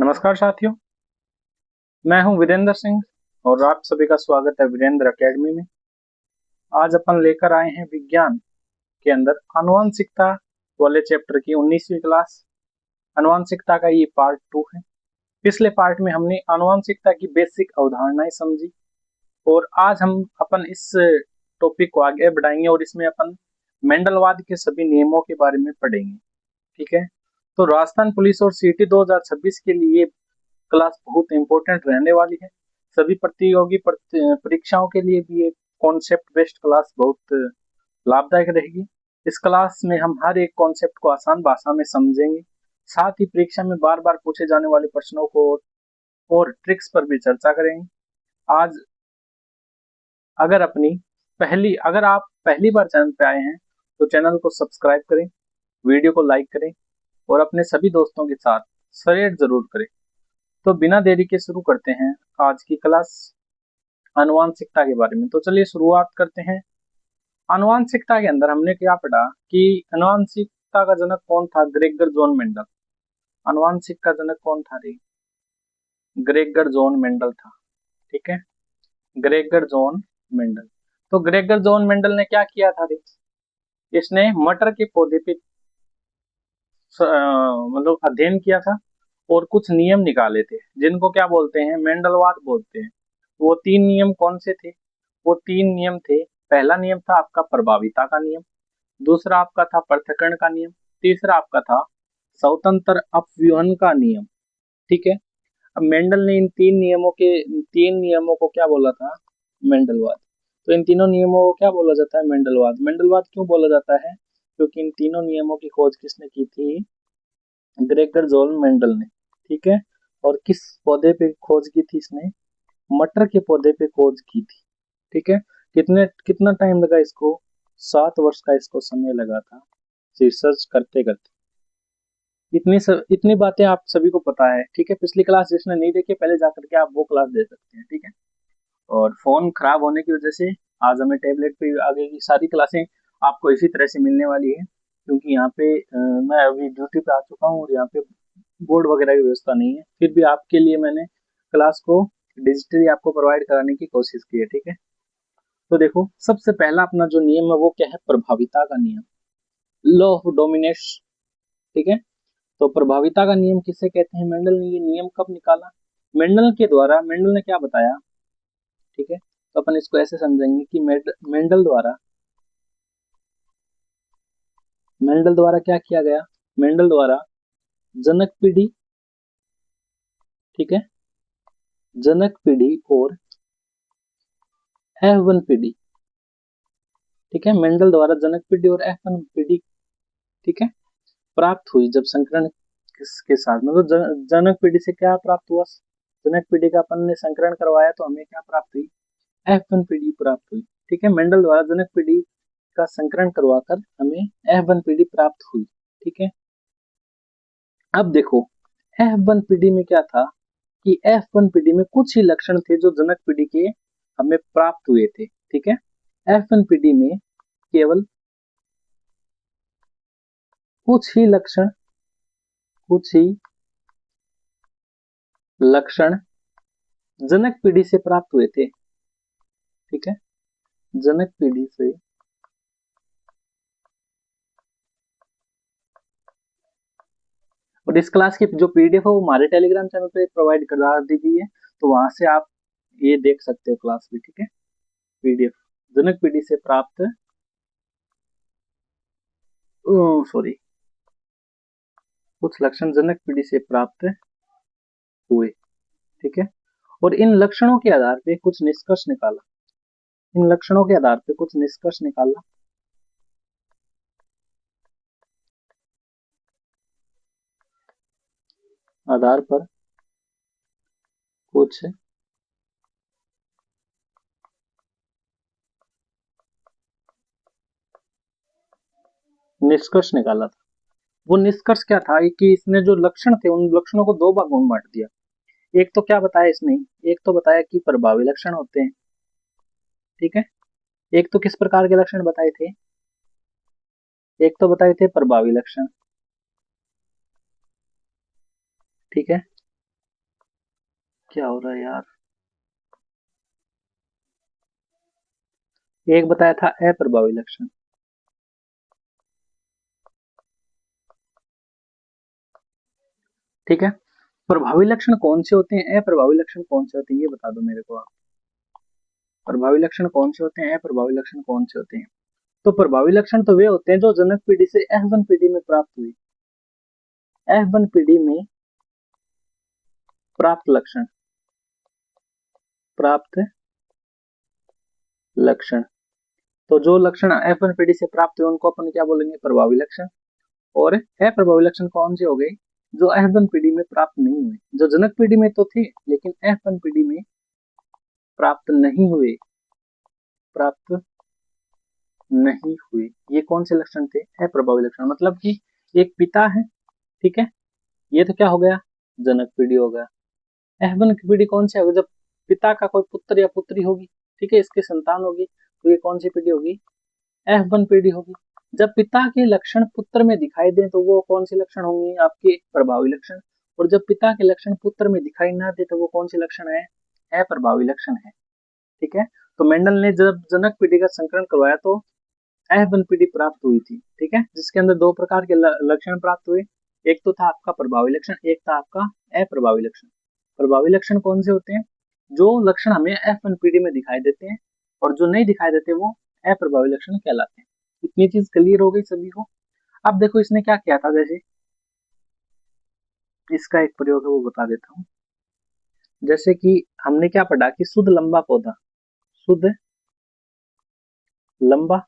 नमस्कार साथियों, मैं हूं वीरेंद्र सिंह और आप सभी का स्वागत है वीरेंद्र एकेडमी में। आज अपन लेकर आए हैं विज्ञान के अंदर आनुवंशिकता वाले चैप्टर की 19वीं क्लास। आनुवंशिकता का ये पार्ट 2 है। पिछले पार्ट में हमने आनुवंशिकता की बेसिक अवधारणाएं समझी और आज हम अपन इस टॉपिक को आगे बढ़ाएंगे और इसमें अपन मेंडलवाद के सभी नियमों के बारे में पढ़ेंगे। ठीक है, तो राजस्थान पुलिस और सीटी 2026 के लिए क्लास बहुत इंपॉर्टेंट रहने वाली है। सभी प्रतियोगी परीक्षाओं के लिए भी एक कॉन्सेप्ट बेस्ड क्लास बहुत लाभदायक रहेगी। इस क्लास में हम हर एक कॉन्सेप्ट को आसान भाषा में समझेंगे, साथ ही परीक्षा में बार बार पूछे जाने वाले प्रश्नों को और ट्रिक्स पर भी चर्चा करेंगे। आज अगर आप पहली बार चैनल पे आए हैं तो चैनल को सब्सक्राइब करें, वीडियो को लाइक करें और अपने सभी दोस्तों के साथ शेयर जरूर करें। तो बिना देरी के शुरू करते हैं आज की क्लास आनुवंशिकता के बारे में। तो चलिए शुरुआत करते हैं। आनुवंशिकता के अंदर हमने क्या पढ़ा कि आनुवंशिकता का जनक कौन था? Gregor John Mendel. आनुवंशिक का जनक कौन था रे? ग्रेगर जॉन मेंडल था। ठीक है, ग्रेगर जॉन मेंडल। तो ग्रेगर जॉन मेंडल ने क्या किया था रे? इसने मटर के पौधे पे मतलब अध्ययन किया था और कुछ नियम निकाले थे जिनको क्या बोलते हैं? मेंडलवाद बोलते हैं। वो 3 नियम कौन से थे? वो 3 नियम थे। पहला नियम था आपका प्रभाविता का नियम, दूसरा आपका था पृथक्करण का नियम, तीसरा आपका था स्वतंत्र अपव्यूहन का नियम। ठीक है, अब मेंडल ने इन 3 नियमों को क्या बोला था? मेंडलवाद। तो इन तीनों नियमों को क्या बोला जाता है? मेंडलवाद। मेंडलवाद क्यों बोला जाता है? क्योंकि इन तीनों नियमों की खोज किसने की थी? ग्रेगर जॉन मेंडल ने। ठीक है, और किस पौधे पे खोज की थी इसने? मटर के पौधे पे खोज की थी। ठीक है, कितना टाइम लगा इसको? 7 वर्ष का इसको समय लगा था रिसर्च करते करते। इतनी बातें आप सभी को पता है। ठीक है, पिछली क्लास जिसने नहीं देखी पहले जाकर के आप वो क्लास दे सकते हैं। ठीक है, और फोन खराब होने की वजह से आज हमें टेबलेट पे आगे की सारी क्लासें आपको इसी तरह से मिलने वाली है, क्योंकि यहाँ पे मैं अभी ड्यूटी पे आ चुका हूँ और यहाँ पे बोर्ड वगैरह की व्यवस्था नहीं है। फिर भी आपके लिए मैंने क्लास को डिजिटली आपको प्रोवाइड कराने की कोशिश की है। ठीक है, तो देखो सबसे पहला अपना जो नियम है वो क्या है? प्रभाविता का नियम, लॉ ऑफ डोमिनेश। ठीक है, तो प्रभाविता का नियम किसे कहते हैं? मेंडल ने ये नियम कब निकाला? मेंडल ने क्या बताया? ठीक है, तो अपन इसको ऐसे समझेंगे कि मेंडल द्वारा क्या किया गया? मेंडल द्वारा जनक पीढ़ी, ठीक है, जनक पीढ़ी और F1 पीढ़ी। ठीक है, मेंडल द्वारा जनक पीढ़ी और F1 पीढ़ी, ठीक है, प्राप्त हुई जब संकरण के साथ मतलब जनक पीढ़ी से क्या प्राप्त हुआ? जनक पीढ़ी का अपन ने संकरण करवाया तो हमें क्या प्राप्त हुई? F1 पीढ़ी प्राप्त हुई। ठीक है, मेंडल द्वारा जनक पीढ़ी का संकरण करवाकर हमें F1 पीढ़ी प्राप्त हुई। ठीक है, अब देखो F1 पीढ़ी में क्या था कि F1 पीढ़ी में कुछ ही लक्षण थे जो जनक पीढ़ी के हमें प्राप्त हुए थे। ठीक है, F1 पीढ़ी में केवल कुछ ही लक्षण जनक पीढ़ी से प्राप्त हुए थे। ठीक है, जनक पीढ़ी से और इस क्लास की जो पीडीएफ है वो हमारे टेलीग्राम चैनल पे प्रोवाइड करा दी गई है, तो वहां से आप ये देख सकते हो क्लास भी। ठीक है, पीडीएफ जनक पीढ़ी से प्राप्त सॉरी कुछ लक्षण जनक पीढ़ी से प्राप्त हुए। ठीक है, और इन लक्षणों के आधार पे कुछ निष्कर्ष निकाला। इन लक्षणों के आधार पे कुछ निष्कर्ष निकाला। आधार पर कुछ निष्कर्ष निकाला था। वो निष्कर्ष क्या था कि इसने जो लक्षण थे उन लक्षणों को 2 भागों में बांट दिया। एक तो क्या बताया इसने? एक तो बताया कि प्रभावी लक्षण होते हैं। ठीक है, एक तो किस प्रकार के लक्षण बताए थे? एक तो बताए थे प्रभावी लक्षण। ठीक है, क्या हो रहा है यार। एक बताया था अप्रभावी लक्षण। ठीक है, प्रभावी लक्षण कौन से होते हैं, अप्रभावी लक्षण कौन से होते हैं, ये बता दो मेरे को आप। प्रभावी लक्षण कौन से होते हैं, अप्रभावी लक्षण कौन से होते हैं। तो प्रभावी लक्षण तो वे होते हैं जो जनक पीढ़ी से F1 पीढ़ी में प्राप्त हुई। F1 पीढ़ी में प्राप्त लक्षण, प्राप्त लक्षण। तो जो लक्षण F1 पीढ़ी से प्राप्त हुए उनको अपन क्या बोलेंगे, प्रभावी लक्षण। और अप्रभावी लक्षण कौन से हो गए, जो F1 पीढ़ी में प्राप्त नहीं हुए, जो जनक पीढ़ी में तो थे लेकिन F1 पीढ़ी में प्राप्त नहीं हुए, प्राप्त नहीं हुए। ये कौन से लक्षण थे, अप्रभावी लक्षण। मतलब कि एक पिता है, ठीक है, ये तो क्या हो गया, जनक पीढ़ी हो गया। F1 की पीढ़ी कौन सी होगी, जब पिता का कोई पुत्र या पुत्री होगी, ठीक है, इसकी संतान होगी, तो ये कौन सी पीढ़ी होगी, F1 पीढ़ी होगी। जब पिता के लक्षण पुत्र में दिखाई दें तो वो कौन से लक्षण होंगे, आपके प्रभावी लक्षण। और जब पिता के लक्षण पुत्र में दिखाई ना दे तो वो कौन से लक्षण है, अप्रभावी लक्षण है। ठीक है, तो मेंडल ने जब जनक पीढ़ी का संकलन करवाया तो F1 पीढ़ी प्राप्त हुई थी। ठीक है, जिसके अंदर दो प्रकार के लक्षण प्राप्त हुए, एक तो था आपका प्रभावी लक्षण, एक था आपका अप्रभावी लक्षण। प्रभावी लक्षण कौन से होते हैं, जो लक्षण हमें F1 पीढ़ी में दिखाई देते हैं, और जो नहीं दिखाई देते वो अप्रभावी लक्षण कहलाते हैं। इतनी चीज क्लियर हो गई सभी को। अब देखो इसने क्या किया था, जैसे इसका एक प्रयोग है वो बता देता हूँ। जैसे कि हमने क्या पढ़ा कि शुद्ध लंबा पौधा, शुद्ध लंबा,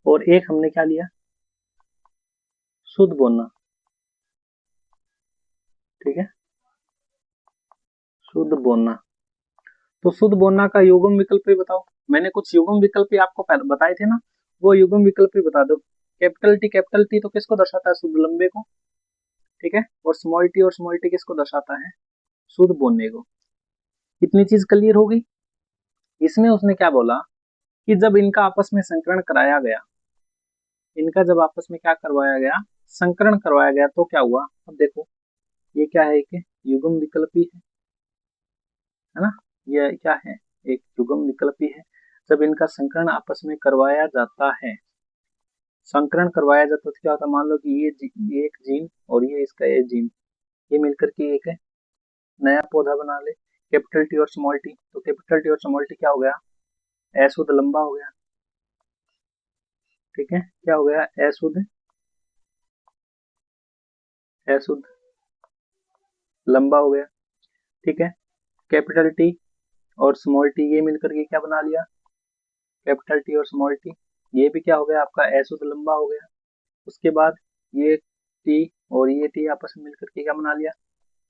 और एक हमने क्या लिया, शुद्ध बोना। ठीक है, शुद्ध बोना। तो शुद्ध बोना का युग्म विकल्प भी बताओ। मैंने कुछ युग्म विकल्प भी आपको बताए थे ना, वो युग्म विकल्प भी बता दो। कैपिटल टी तो किसको दर्शाता है, शुद्ध लंबे को। ठीक है, और स्मॉल टी किसको दर्शाता है, शुद्ध बोने को। इतनी चीज क्लियर हो गई। इसमें उसने क्या बोला कि जब इनका आपस में संकरण कराया गया, इनका जब आपस में क्या करवाया गया, संकरण करवाया गया, तो क्या हुआ। अब देखो ये क्या है, एक युग्म विकल्प ही है ना, ये क्या है, एक युग्म विकल्प ही है। जब इनका संकरण आपस में करवाया जाता है, संकरण करवाया जाता है तो क्या होता है, मान लो कि ये एक जीन और ये इसका ये जीन, ये मिलकर के एक नया पौधा बना ले, कैपिटल टी और स्मॉल टी। तो कैपिटल टी और स्मॉल टी क्या हो गया, अशुद्ध लंबा हो गया। ठीक है, क्या हो गया, अशुद्ध, अशुद्ध लंबा हो गया। ठीक है, कैपिटल टी और स्मॉल टी ये मिलकर के क्या बना लिया, कैपिटल टी और स्मॉल टी, ये भी क्या हो गया आपका, अशुद्ध लंबा हो गया। उसके बाद ये टी और ये टी आपस में मिलकर के क्या बना लिया,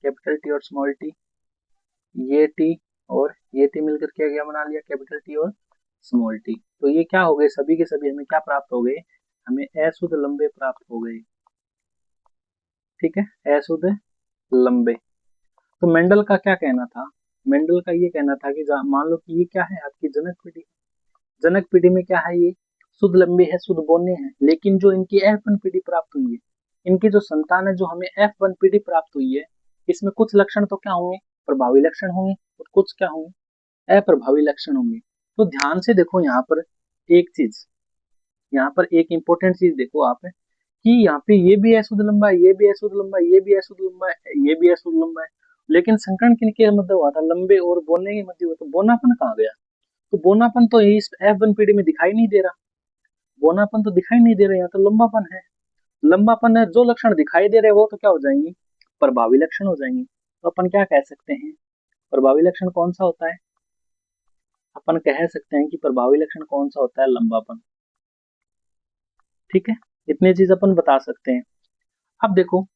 कैपिटल टी और स्मॉल टी। ये टी और ये टी मिलकर के क्या बना लिया, कैपिटल टी और स्मॉल टी। तो ये क्या हो गए, सभी के सभी हमें क्या प्राप्त हो गए, हमें अशुद्ध लंबे प्राप्त हो गए। ठीक है, अशुद्ध लंबे। तो मेंडल का क्या कहना था, मेंडल का ये कहना था कि मान लो कि ये क्या है, आपकी जनक पीढ़ी। जनक पीढ़ी में क्या है, ये शुद्ध लंबे है, शुद्ध बोने हैं, लेकिन जो इनकी F1 पीढ़ी प्राप्त हुई है, इनकी जो संतान है जो हमें F1 पीढ़ी प्राप्त हुई है, इसमें कुछ लक्षण तो क्या होंगे, प्रभावी लक्षण होंगे, और कुछ क्या होंगे, अप्रभावी लक्षण होंगे। तो ध्यान से देखो यहाँ पर एक चीज, यहाँ पर एक इंपॉर्टेंट चीज देखो आप, कि यहाँ पे ये भी अशुद्ध लंबा है, ये भी अशुद्ध लंबा है, ये भी अशुद्ध लंबा है, ये भी अशुद्ध लंबा है, लेकिन संकरण किनके मध्य हुआ था, लंबे और बोने के मध्य हुआ। तो बोनापन कहाँ गया, तो बोनापन तो इस F1 पीढ़ी में दिखाई नहीं दे रहा, बोनापन तो दिखाई नहीं दे रहा, यहाँ तो लंबापन है। लंबापन है, जो लक्षण दिखाई दे रहे हैं वो तो क्या हो जाएंगे, प्रभावी लक्षण हो जाएंगे। तो अपन क्या कह सकते हैं, प्रभावी लक्षण कौन सा होता है, अपन कह सकते हैं कि प्रभावी लक्षण कौन सा होता है, लंबापन। ठीक है, इतनी चीज अपन बता सकते हैं। अब देखो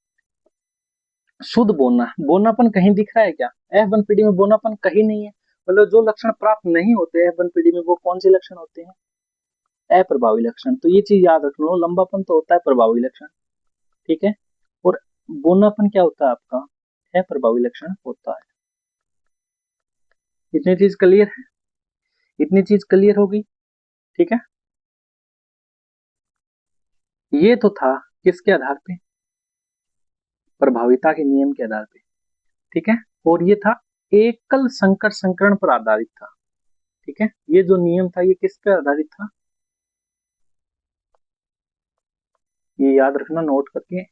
शुद्ध बोना, बोनापन कहीं दिख रहा है क्या, F1 पीढ़ी में बोनापन कहीं नहीं है। मतलब जो लक्षण प्राप्त नहीं होते F1 पीढ़ी में, वो कौन से लक्षण होते हैं, अप्रभावी लक्षण। तो ये चीज याद रख लो, लंबापन तो होता है प्रभावी लक्षण। ठीक है, और बोनापन क्या होता है आपका, अप्रभावी लक्षण होता है। इतनी चीज क्लियर है, इतनी चीज क्लियर होगी। ठीक है, ये तो था किसके आधार पे, प्रभाविता के नियम के आधार पे। ठीक है, और ये था एकल संकर संकरण पर आधारित था। ठीक है, ये जो नियम था ये किस पे आधारित था, ये याद रखना नोट करके।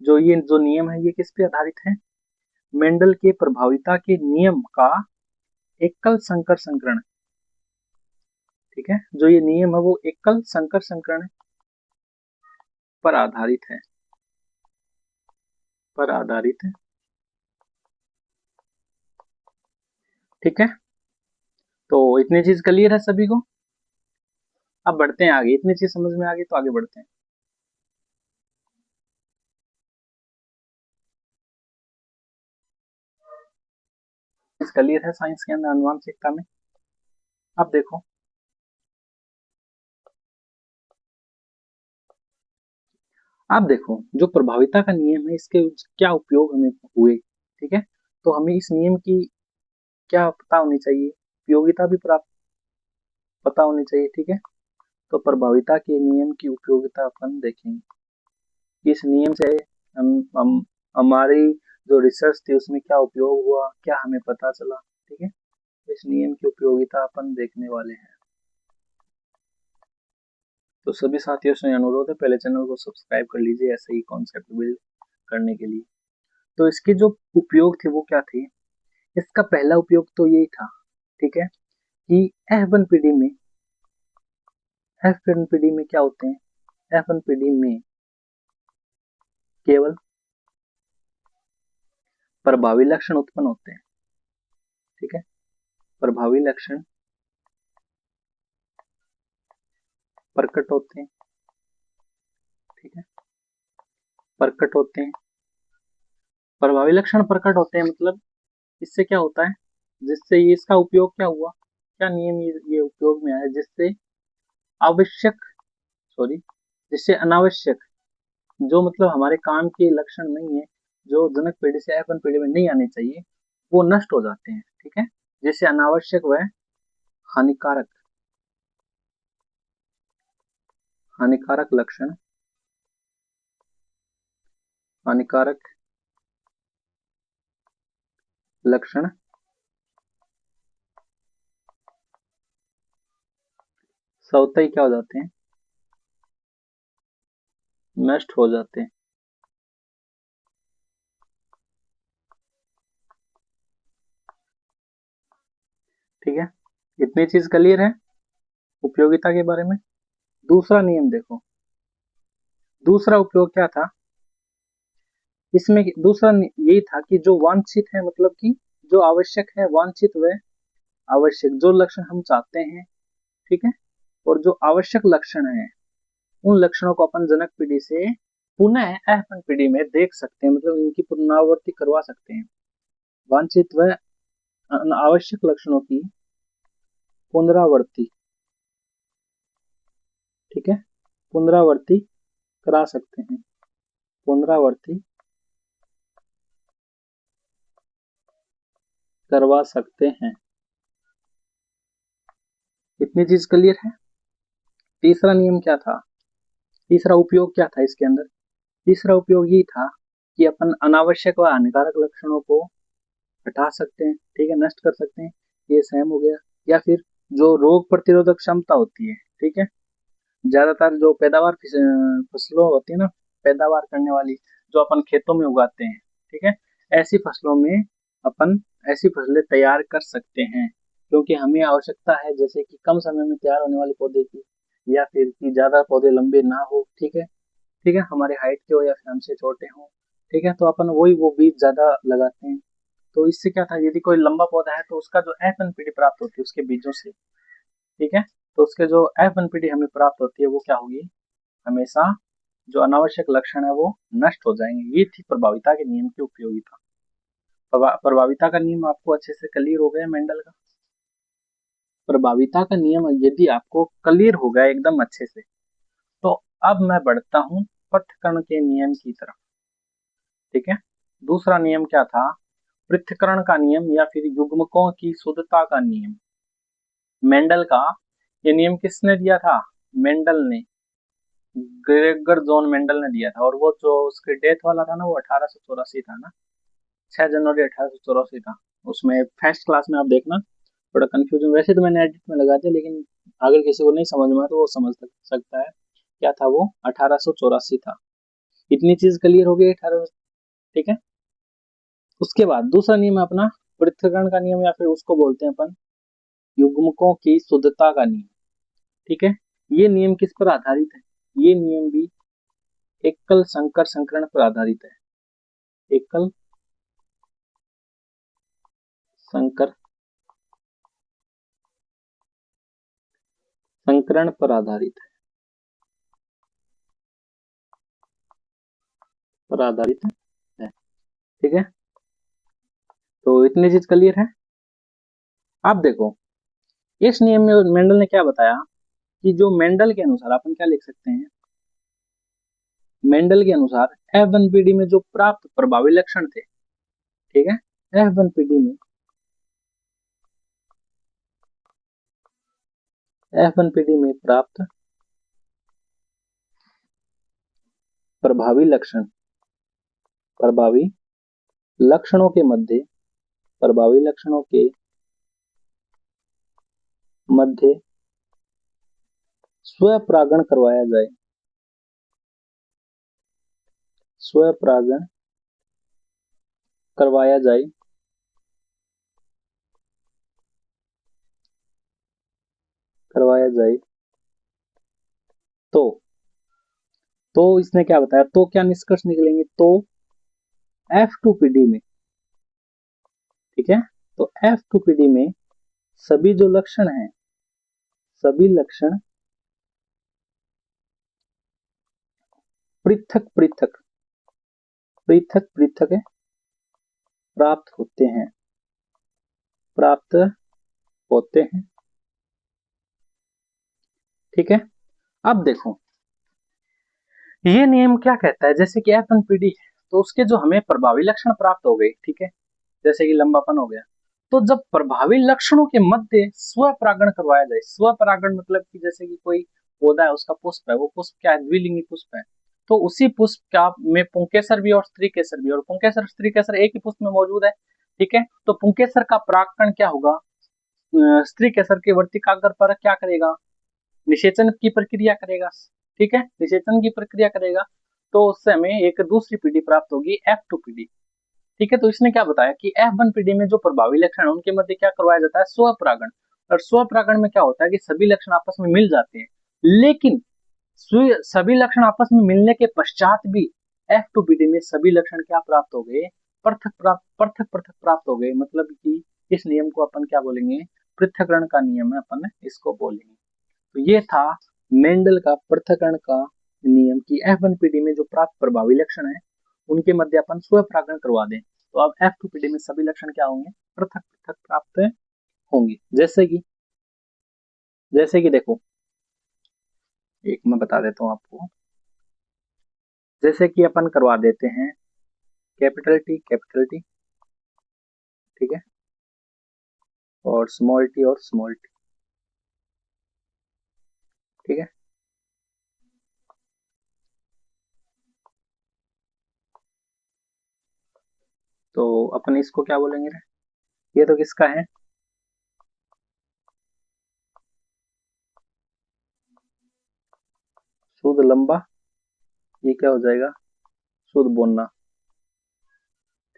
जो नियम है ये किस पे आधारित है, मेंडल के प्रभाविता के नियम का एकल संकर संकरण। ठीक है, जो ये नियम है वो एकल संकर संकरण पर आधारित है, पर आधारित है। ठीक है, तो इतनी चीज क्लियर है सभी को। अब बढ़ते हैं आगे, इतनी चीज समझ में आ गई तो आगे बढ़ते हैं। क्लियर है साइंस के अंदर आनुवंशिकता में। अब देखो, अब देखो जो प्रभाविता का नियम है इसके क्या उपयोग हमें हुए। ठीक है, तो हमें इस नियम की क्या पता होनी चाहिए, उपयोगिता भी प्राप्त पता होनी चाहिए। ठीक है, तो प्रभाविता के नियम की उपयोगिता अपन देखेंगे। इस नियम से हम हमारी जो रिसर्च थी उसमें क्या उपयोग हुआ, क्या हमें पता चला। ठीक है, इस नियम की उपयोगिता अपन देखने वाले हैं। तो सभी साथियों से अनुरोध है पहले चैनल को सब्सक्राइब कर लीजिए ऐसे ही कॉन्सेप्ट बिल्ड करने के लिए। तो इसके जो उपयोग थे वो क्या थे, इसका पहला उपयोग तो यही था, ठीक है, कि F1PD में, F1PD में क्या होते हैं, F1PD में केवल प्रभावी लक्षण उत्पन्न होते हैं। ठीक है, प्रभावी लक्षण प्रकट होते हैं। ठीक है, प्रकट होते हैं, प्रभावी लक्षण प्रकट होते हैं, मतलब इससे क्या होता है, जिससे ये इसका उपयोग क्या हुआ, क्या नियम ये उपयोग में आया, जिससे आवश्यक, सॉरी, जिससे अनावश्यक, जो मतलब हमारे काम के लक्षण नहीं है, जो जनक पीढ़ी से F1 पीढ़ी में नहीं आने चाहिए, वो नष्ट हो जाते हैं। ठीक है, जैसे अनावश्यक व हानिकारक, हानिकारक लक्षण, हानिकारक लक्षण स्वतः ही क्या हो जाते हैं, नष्ट हो जाते हैं। ठीक है, इतनी चीज क्लियर है उपयोगिता के बारे में। दूसरा नियम देखो, दूसरा उपयोग क्या था इसमें, दूसरा यही था कि जो वांछित है, मतलब कि जो आवश्यक है, वांछित व आवश्यक, जो लक्षण हम चाहते हैं, ठीक है, और जो आवश्यक लक्षण है, उन लक्षणों को अपन जनक पीढ़ी से पुनः F1 पीढ़ी में देख सकते हैं, मतलब इनकी पुनरावृत्ति करवा सकते हैं। वांछित व आवश्यक लक्षणों की पुनरावृत्ति, ठीक है, पुनरावृत्ति करा सकते हैं, पुनरावृत्ति करवा सकते हैं। इतनी चीज क्लियर है। तीसरा नियम क्या था, तीसरा उपयोग क्या था इसके अंदर, तीसरा उपयोग ये था कि अपन अनावश्यक व हानिकारक लक्षणों को हटा सकते हैं। ठीक है, नष्ट कर सकते हैं, ये सहम हो गया। या फिर जो रोग प्रतिरोधक क्षमता होती है, ठीक है, ज्यादातर जो पैदावार फसलों होती है ना, पैदावार करने वाली, जो अपन खेतों में उगाते हैं, ठीक है, ऐसी फसलों में अपन ऐसी फसलें तैयार कर सकते हैं, क्योंकि हमें आवश्यकता है जैसे कि कम समय में तैयार होने वाले पौधे की, या फिर कि ज्यादा पौधे लंबे ना हो। ठीक है, ठीक है, हमारे हाइट के हो या फिर हमसे छोटे हो। ठीक है, तो अपन वही वो बीज ज्यादा लगाते हैं। तो इससे क्या था, यदि कोई लंबा पौधा है तो उसका जो F1PD प्राप्त होती है उसके बीजों से, ठीक है, तो उसके जो F1PD हमें प्राप्त होती है वो क्या होगी, हमेशा जो अनावश्यक लक्षण है वो नष्ट हो जाएंगे। ये थी प्रभाविता के नियम की उपयोगिता। प्रभाविता का नियम आपको अच्छे से क्लियर हो गया मेंडल का। प्रभाविता का नियम यदि आपको क्लियर हो गया एकदम अच्छे से, तो अब मैं बढ़ता हूं पृथक्करण के नियम की तरफ। ठीक है, दूसरा नियम क्या था, पृथक्करण का नियम या फिर युग्मकों की शुद्धता का नियम। मेंडल का ये नियम किसने दिया था, मेंडल ने, ग्रेगर जॉन मेंडल ने दिया था, और वो जो उसके डेथ वाला था ना वो 1884 था ना। 6 जनवरी 1884 था। उसमें फर्स्ट क्लास में आप देखना थोड़ा कंफ्यूजन, वैसे तो मैंने एडिट में लगा दिया, लेकिन अगर किसी को नहीं समझ में आया तो वो समझ सकता है क्या था वो। 1884 था। इतनी चीज क्लियर हो गई 18। ठीक है। उसके बाद दूसरा नियम है अपना पृथक्करण का नियम, या फिर उसको बोलते हैं अपन युग्मकों की शुद्धता का नियम। ठीक है। ये नियम किस पर आधारित है? ये नियम भी एकल संकर संकरण पर आधारित है। एकल संकर संकरण पर आधारित है। ठीक है। तो इतनी चीज क्लियर है। आप देखो इस नियम में मेंडल ने क्या बताया कि जो मेंडल के अनुसार अपन क्या लिख सकते हैं, मेंडल के अनुसार F1PD में जो प्राप्त प्रभावी लक्षण थे, ठीक है, F1PD में प्राप्त प्रभावी लक्षणों के मध्य स्वपरागण करवाया जाए। स्वपरागण करवाया जाए तो इसने क्या बताया, तो क्या निष्कर्ष निकलेंगे, तो F2PD में, ठीक है, तो F2PD में सभी जो लक्षण हैं, सभी लक्षण पृथक पृथक प्राप्त होते हैं। ठीक है। अब देखो ये नियम क्या कहता है, जैसे कि F1PD है तो उसके जो हमें प्रभावी लक्षण प्राप्त हो गए, ठीक है, जैसे कि लंबापन हो गया, तो जब प्रभावी लक्षणों के मध्य स्वपरागण करवाया जाए, स्वपरागण मतलब कि जैसे कि कोई पौधा है उसका पुष्प है, वो पुष्प क्या है, द्विलिंगी पुष्प है, तो उसी पुष्प का में पुंकेसर भी और स्त्री केसर भी, और पुंकेसर स्त्री केसर एक ही पुष्प में मौजूद है। ठीक है। तो पुंकेसर का परागकण क्या होगा, स्त्री केसर के वर्तिकाग्र पर क्या करेगा, निषेचन की प्रक्रिया करेगा। ठीक है, निषेचन की प्रक्रिया करेगा, तो उससे हमें एक दूसरी पीढ़ी प्राप्त होगी F2PD। ठीक है। तो इसने क्या बताया कि F1PD में जो प्रभावी लक्षण है उनके मध्य क्या करवाया जाता है, स्वपरागण। और स्वपरागण में क्या होता है कि सभी लक्षण आपस में मिल जाते हैं, लेकिन सभी लक्षण आपस में मिलने के पश्चात भी F2PD में सभी लक्षण क्या प्राप्त हो गए, पृथक पृथक प्राप्त हो गए, मतलब कि इस नियम को अपन क्या बोलेंगे, पृथक्करण का नियम है, अपन इसको बोलेंगे। तो ये था मेंडल का पृथक्करण का नियम कि F1PD में जो प्राप्त प्रभावी लक्षण है उनके मध्य अपन स्वपरागण करवा दें, तो अब F2PD में सभी लक्षण क्या होंगे, पृथक पृथक प्राप्त होंगे। जैसे कि देखो एक मैं बता देता हूँ आपको, जैसे कि अपन करवा देते हैं कैपिटल टी, ठीक है, और स्मॉल टी, ठीक है। तो अपन इसको क्या बोलेंगे रे? ये तो किसका है, शुद्ध लंबा, ये क्या हो जाएगा, शुद्ध बोलना,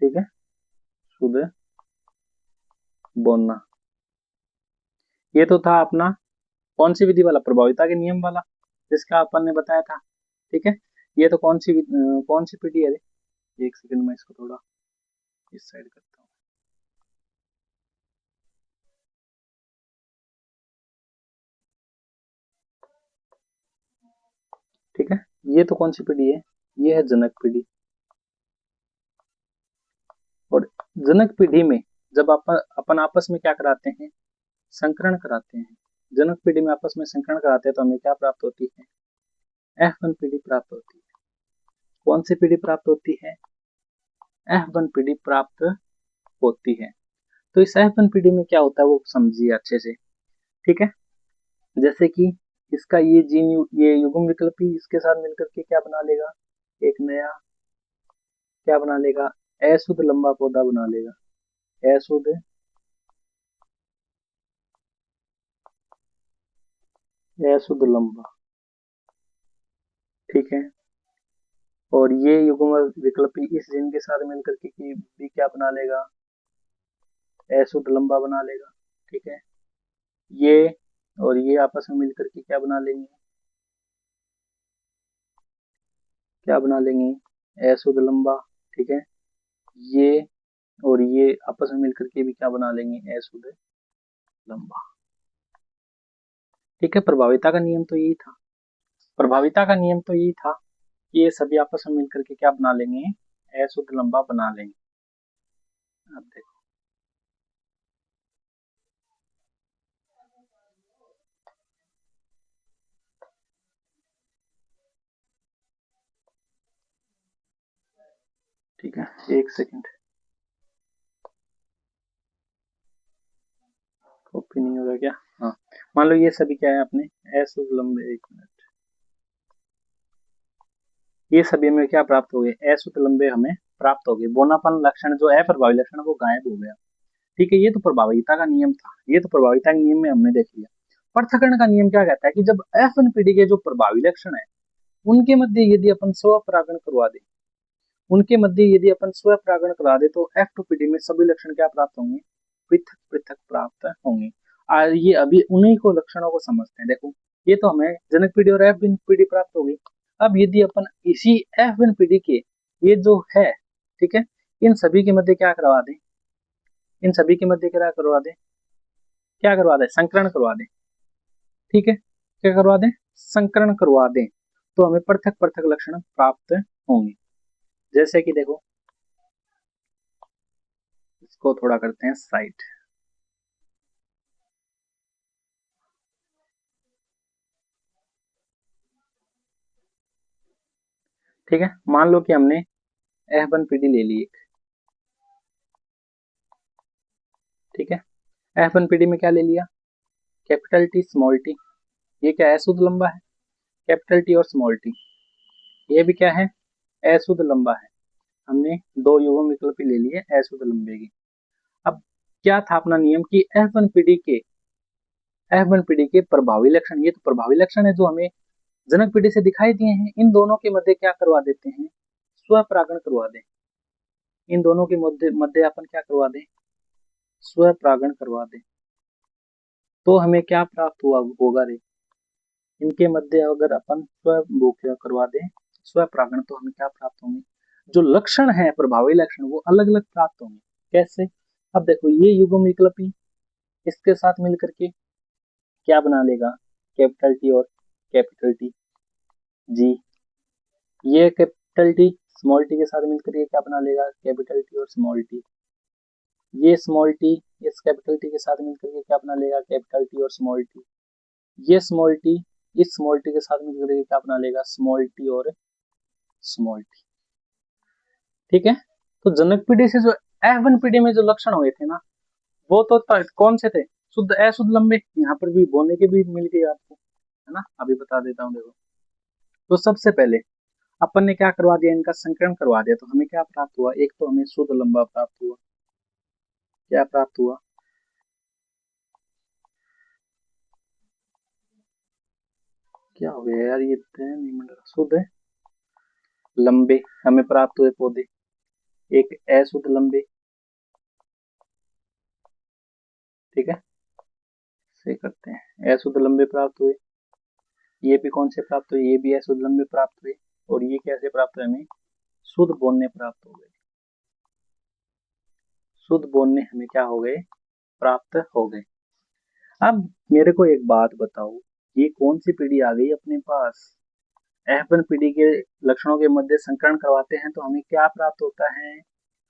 ठीक है, शुद्ध बोलना। ये तो था अपना कौन सी विधि वाला, प्रभाविता के नियम वाला, जिसका अपन ने बताया था। ठीक है। ये तो कौन सी पीढ़ी है, एक सेकंड में इसको थोड़ा इस साइड करता हूँ। ठीक है। ये तो कौन सी पीढ़ी है, ये है जनक पीढ़ी। और जनक पीढ़ी में जब अपन आपस में क्या कराते हैं, संकरण कराते हैं, जनक पीढ़ी में आपस में संकरण कराते हैं, तो हमें क्या प्राप्त होती है, F1PD प्राप्त होती है। कौन सी पीढ़ी प्राप्त होती है, F1PD प्राप्त होती है। तो इस F1PD में क्या होता है वो समझिए अच्छे से। ठीक है। जैसे कि इसका ये ये युग्म विकल्प ही इसके साथ मिलकर के क्या बना लेगा, एक नया क्या बना लेगा, अशुद्ध लंबा पौधा बना लेगा, अशुद्ध लंबा, ठीक है। और ये युग्म विकल्पी इस जीन के साथ मिलकर के भी क्या बना लेगा, अशुद्ध लंबा बना लेगा, ठीक है। ये और ये आपस में मिलकर के क्या बना लेंगे, अशुद्ध लंबा, ठीक है। ये और ये आपस में मिलकर के भी क्या बना लेंगे, अशुद्ध लंबा, ठीक है। प्रभाविता का नियम तो यही था, कि ये सभी आपस में मिलकर के क्या बना लेंगे, अशुद्ध लंबा बना लेंगे। अब देखो, ठीक है, एक सेकंड, कॉपी नहीं होगा क्या, हाँ। मान लो ये सभी क्या है अपने अशुद्ध लंबे, एक मिनट, ये सभी हमें क्या प्राप्त हो गए, अशुद्ध लंबे हमें प्राप्त हो गए। बोनापन लक्षण जो है, प्रभावी लक्षण, वो गायब हो गया, ठीक है। ये तो प्रभाविता का नियम था, ये तो प्रभाविता के नियम में हमने देख लिया। पृथक्करण का नियम क्या कहता है कि जब एफ1पीडी के जो प्रभावी लक्षण है, उनके मध्य यदि अपन स्व परागण करवा दे, तो F2PD में सभी लक्षण क्या प्राप्त होंगे, पृथक पृथक प्राप्त होंगे। और ये अभी उन्हीं को लक्षणों को समझते हैं। देखो, ये तो हमें जनक पीढ़ी और F1पीडी प्राप्त हो गई। अब यदि अपन इसी F1पीडी के ये जो है, ठीक है, इन सभी के मध्य क्या करवा दें, क्या करवा दें, संकरण करवा दें, ठीक है। क्या करवा दें, संकरण करवा दें, तो हमें पृथक पृथक लक्षण प्राप्त होंगे। जैसे कि देखो, इसको थोड़ा करते हैं साइड, ठीक है। मान लो कि हमने F1PD ले ली एक, ठीक है। F1PD में क्या ले लिया, कैपिटल टी स्मॉल टी, ये क्या है, अशुद्ध लंबा है। कैपिटल टी और स्मॉल टी, ये भी क्या है, अशुद्ध लंबा है। हमने दो युग्म विकल्प ले लिए अशुद्ध लंबे की। अब क्या था अपना नियम कि F1PD के प्रभावी लक्षण, ये तो प्रभावी लक्षण है जो हमें जनक पीढ़ी से दिखाई दिए हैं, इन दोनों के मध्य क्या करवा देते हैं, स्वपरागण करवा दें। इन दोनों के मध्य मध्य अपन क्या करवा दें, स्वपरागण करवा दें, तो हमें क्या प्राप्त हुआ होगा रे, इनके मध्य अगर अपन स्व करवा दें स्वपरागण, तो हमें क्या प्राप्त होंगे, जो लक्षण है प्रभावी लक्षण, वो अलग अलग प्राप्त होंगे। कैसे, अब देखो, ये युग्म विकल्पी इसके साथ मिलकर के क्या बना लेगा, कैपिटल टी और कैपिटल टी जी, ये कैपिटल टी स्मॉल टी के साथ मिलकर के क्या बना लेगा, कैपिटल टी और स्मॉल टी। ये स्मॉल टी इस कैपिटल टी के साथ मिलकर के क्या बना लेगा, कैपिटल टी और स्मॉल टी। ये स्मॉल टी इस स्मॉल टी के साथ मिलकर के क्या बना लेगा, स्मॉल टी और स्मॉल टी, ठीक है। तो जनक पीढ़ी से जो F1PD में जो लक्षण हुए थे ना, वो तो कौन से थे, शुद्ध अशुद्ध लंबे। यहाँ पर भी बोने के भी मिल गए आपको, है ना, अभी बता देता हूँ। देखो, तो सबसे पहले अपन ने क्या करवा दिया, इनका संकरण करवा दिया, तो हमें क्या प्राप्त हुआ, एक तो हमें शुद्ध लंबा प्राप्त हुआ, क्या प्राप्त हुआ, क्या हो गया यार, ये नहीं मिल रहा, शुद्ध लंबे हमें प्राप्त हुए पौधे, एक अशुद्ध लंबे, ठीक है। से करते हैं, अशुद्ध लंबे प्राप्त हुए, ये भी कौन से प्राप्त हुए, ये भी अशुद्ध लंबे प्राप्त हुए, और ये कैसे प्राप्त हुए, हमें शुद्ध बोनने प्राप्त हो गए, शुद्ध बोनने हमें क्या हो गए, प्राप्त हो गए। अब मेरे को एक बात बताओ, ये कौन सी पीढ़ी आ गई अपने पास, F1PD के लक्षणों के मध्य संकरण करवाते हैं तो हमें क्या प्राप्त होता है,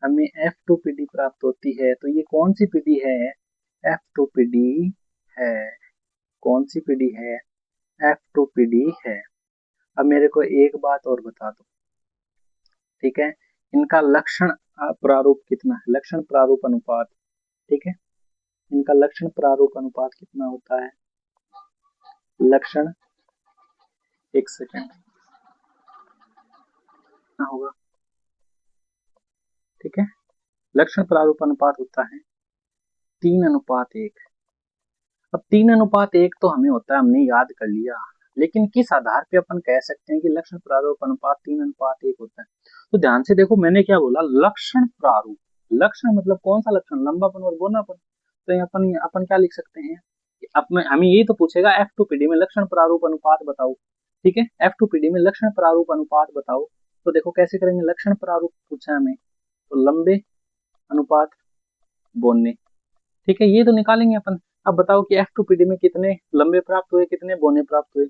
हमें F2PD प्राप्त होती है। तो ये कौन सी पीढ़ी है, F2PD है, कौन सी पीढ़ी है, F2PD है। अब मेरे को एक बात और बता दो, ठीक है, इनका लक्षण प्रारूप कितना है, लक्षण प्रारूप अनुपात, ठीक है, इनका लक्षण प्रारूप अनुपात कितना होता है, लक्षण, एक सेकेंड, कितना होगा, ठीक है। लक्षण प्रारूप अनुपात होता है 3:1। अब 3:1 तो हमें होता है, हमने याद कर लिया, लेकिन किस आधार पे अपन कह सकते हैं कि लक्षण प्रारूप अनुपात 3:1 होता है? तो ध्यान से देखो, मैंने क्या बोला, लक्षण प्रारूप। लक्षण मतलब कौन सा लक्षण? लंबापन और गोनापन। तो यहाँ अपन क्या लिख सकते हैं कि हमें यही तो पूछेगा, F2PD में लक्षण प्रारूप अनुपात बताओ। ठीक है, F2PD में लक्षण प्रारूप अनुपात बताओ। तो देखो कैसे करेंगे, लक्षण प्रारूप पूछा हमें, तो लंबे अनुपात बोने। ठीक है, ये तो निकालेंगे अपन। अब बताओ कि F2PD में कितने लंबे प्राप्त हुए, कितने बोने प्राप्त हुए।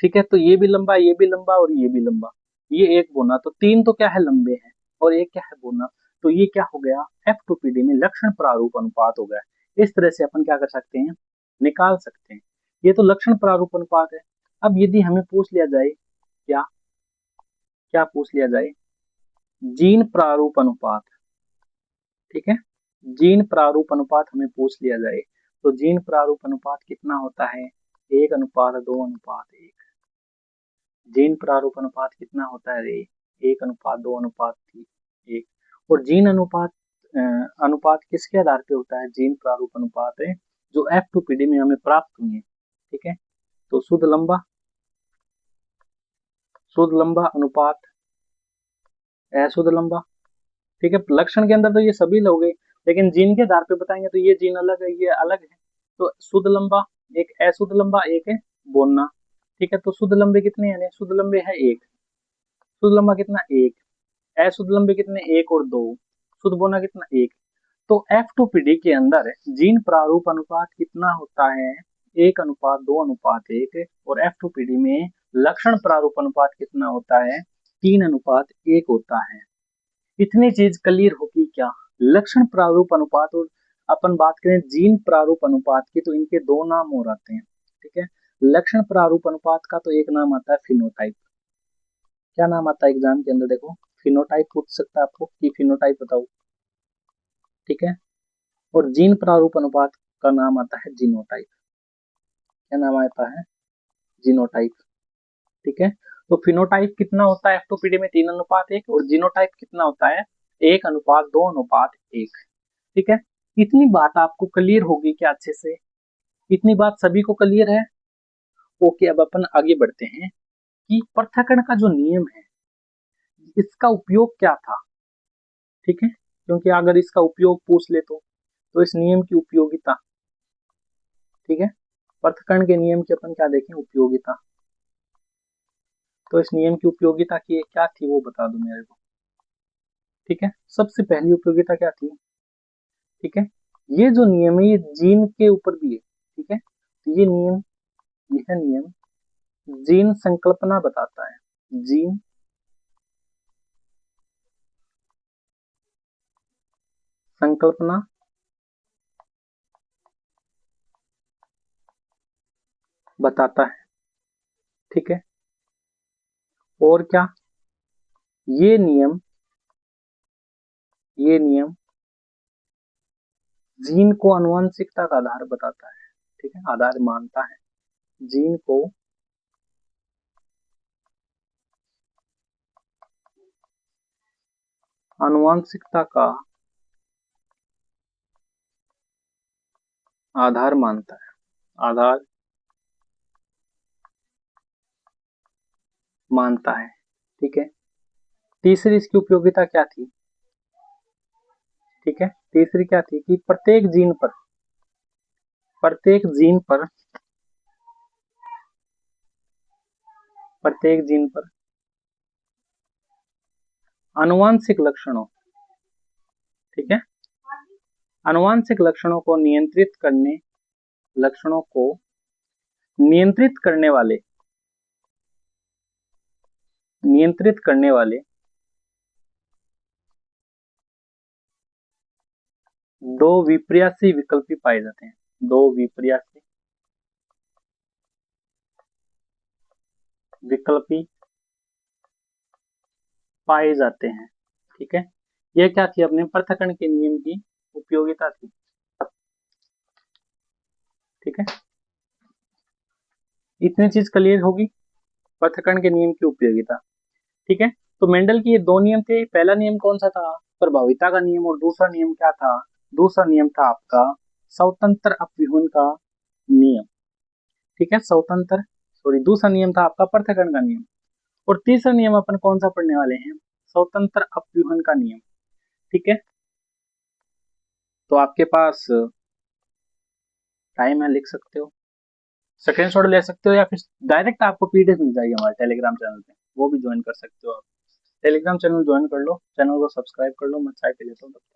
ठीक है, तो ये भी लंबा, ये भी लंबा और ये भी लंबा, ये एक बोना, तो तीन तो क्या है, लंबे हैं, और एक क्या है, बोना। तो ये क्या हो गया, F2PD में लक्षण प्रारूप अनुपात हो गया। इस तरह से अपन क्या कर सकते हैं, निकाल सकते हैं। ये तो लक्षण प्रारूप अनुपात है। अब यदि हमें पूछ लिया जाए, क्या क्या पूछ लिया जाए, जीन प्रारूप अनुपात। ठीक है, जीन प्रारूप अनुपात हमें पूछ लिया जाए, तो जीन प्रारूप अनुपात कितना होता है, 1:2:1। जीन प्रारूप अनुपात कितना होता है रे, 1:2:1। और जीन अनुपात अनुपात किसके आधार पे होता है, जीन प्रारूप अनुपात है जो F2PD में हमें प्राप्त हुई है। ठीक है, तो शुद्ध लंबा अनुपात अशुद्ध लंबा। ठीक है, लक्षण के अंदर तो ये सभी लोग हैं, लेकिन जीन के आधार पे बताएंगे तो ये जीन अलग है, ये अलग है। तो शुद्ध लंबा एक, अशुद्ध लंबा एक है, बोलना। ठीक है, तो शुद्ध लंबे कितने हैं, शुद्ध लंबे है एक, शुद्ध लंबा कितना, एक। अशुद्ध लंबे कितने, एक और दो। शुद्ध बोना कितना, एक। तो F2PD के अंदर जीन प्रारूप अनुपात कितना होता है, 1:2:1। और F2PD में लक्षण प्रारूप अनुपात कितना होता है, 3:1 होता है। इतनी चीज क्लियर होगी क्या, लक्षण प्रारूप अनुपात और अपन बात करें जीन प्रारूप अनुपात की, तो इनके दो नाम और आते हैं। ठीक है, लक्षण प्रारूप अनुपात का तो एक नाम आता है फिनोटाइप। क्या नाम आता है एग्जाम के अंदर, देखो फिनोटाइप पूछ सकता है आपको कि फिनोटाइप बताओ। ठीक है, और जीन प्रारूप अनुपात का नाम आता है जीनोटाइप। क्या नाम आता है, जीनोटाइप। ठीक है, तो फिनोटाइप कितना होता है F2PD में, 3:1, और जीनोटाइप कितना होता है, 1:2:1। ठीक है, इतनी बात आपको क्लियर होगी क्या अच्छे से, इतनी बात सभी को क्लियर है। ओके, अब अपन आगे बढ़ते हैं कि पृथक्करण का जो नियम है, इसका उपयोग क्या था। ठीक है, क्योंकि अगर इसका उपयोग पूछ ले तो इस नियम की उपयोगिता। ठीक है, पृथक्करण के नियम की अपन क्या देखें, उपयोगिता। तो इस नियम की उपयोगिता की क्या थी वो बता दो मेरे को। ठीक है, सबसे पहली उपयोगिता क्या थी, ठीक है, ये जो नियम है ये जीन के ऊपर भी है। ठीक है, तो यह नियम जीन संकल्पना बताता है, जीन संकल्पना बताता है। ठीक है, और क्या, ये नियम जीन को आनुवंशिकता का आधार बताता है। ठीक है, आधार मानता है, जीन को आनुवंशिकता का आधार मानता है, आधार मानता है। ठीक है, तीसरी इसकी उपयोगिता क्या थी, ठीक है, तीसरी क्या थी कि प्रत्येक जीन पर आनुवांशिक लक्षणों, ठीक है, आनुवांशिक लक्षणों को नियंत्रित करने वाले दो विपर्यासी विकल्पी पाए जाते हैं, दो विपर्यासी विकल्पी पाए जाते हैं। ठीक है, यह क्या थी, अपने पृथक्करण के नियम की उपयोगिता थी। ठीक है, इतनी चीज क्लियर होगी, पृथक्करण के नियम की उपयोगिता। ठीक है, तो मेंडल के ये दो नियम थे। पहला नियम कौन सा था? प्रभाविता का नियम। और दूसरा नियम क्या था? दूसरा नियम था आपका स्वतंत्र अपव्यूहन का नियम। ठीक है, स्वतंत्र, सॉरी, दूसरा नियम था आपका पृथक्करण का नियम। और तीसरा नियम अपन कौन सा पढ़ने वाले हैं? स्वतंत्र अपव्यूहन का नियम। ठीक है, तो आपके पास टाइम है, लिख सकते हो, स्क्रीनशॉट ले सकते हो, या फिर डायरेक्ट आपको पीडीएफ मिल जाएगी हमारे टेलीग्राम चैनल पे, वो भी ज्वाइन कर सकते हो आप। टेलीग्राम चैनल ज्वाइन कर लो, चैनल को सब्सक्राइब कर लो। मैं चाय पी लेता हूँ तब तक।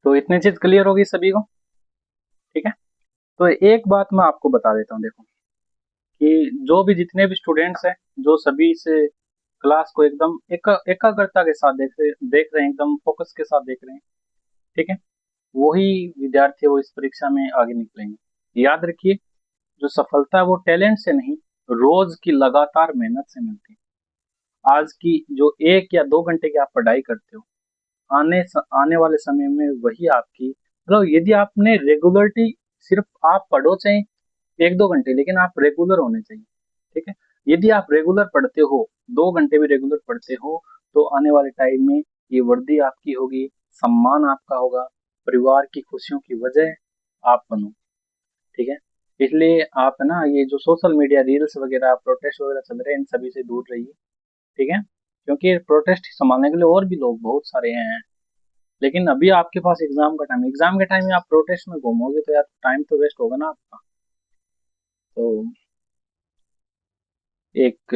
तो इतनी चीज क्लियर होगी सभी को? ठीक है, तो एक बात मैं आपको बता देता हूँ, देखो कि जो भी जितने भी स्टूडेंट्स हैं, जो सभी से क्लास को एकदम एकाग्रता के साथ देख रहे हैं, एकदम फोकस के साथ देख रहे हैं, ठीक है, वही विद्यार्थी वो इस परीक्षा में आगे निकलेंगे। याद रखिए, जो सफलता है वो टैलेंट से नहीं, रोज की लगातार मेहनत से मिलती है। आज की जो 1 या 2 घंटे की आप पढ़ाई करते हो, आने वाले समय में वही आपकी, मतलब यदि आपने रेगुलरिटी, सिर्फ आप पढ़ो चाहे 1-2 घंटे, लेकिन आप रेगुलर होने चाहिए। ठीक है, यदि आप रेगुलर पढ़ते हो, 2 घंटे भी रेगुलर पढ़ते हो, तो आने वाले टाइम में ये वर्दी आपकी होगी, सम्मान आपका होगा, परिवार की खुशियों की वजह आप बनो। ठीक है, इसलिए आप है ना, ये जो सोशल मीडिया रील्स वगैरह, प्रोटेस्ट वगैरह चल रहे हैं, इन सभी से दूर रहिए। ठीक है, क्योंकि प्रोटेस्ट संभालने के लिए और भी लोग बहुत सारे हैं, लेकिन अभी आपके पास एग्जाम का टाइम, एग्जाम के टाइम में आप प्रोटेस्ट में घूमोगे तो यार टाइम तो वेस्ट होगा ना आपका। तो एक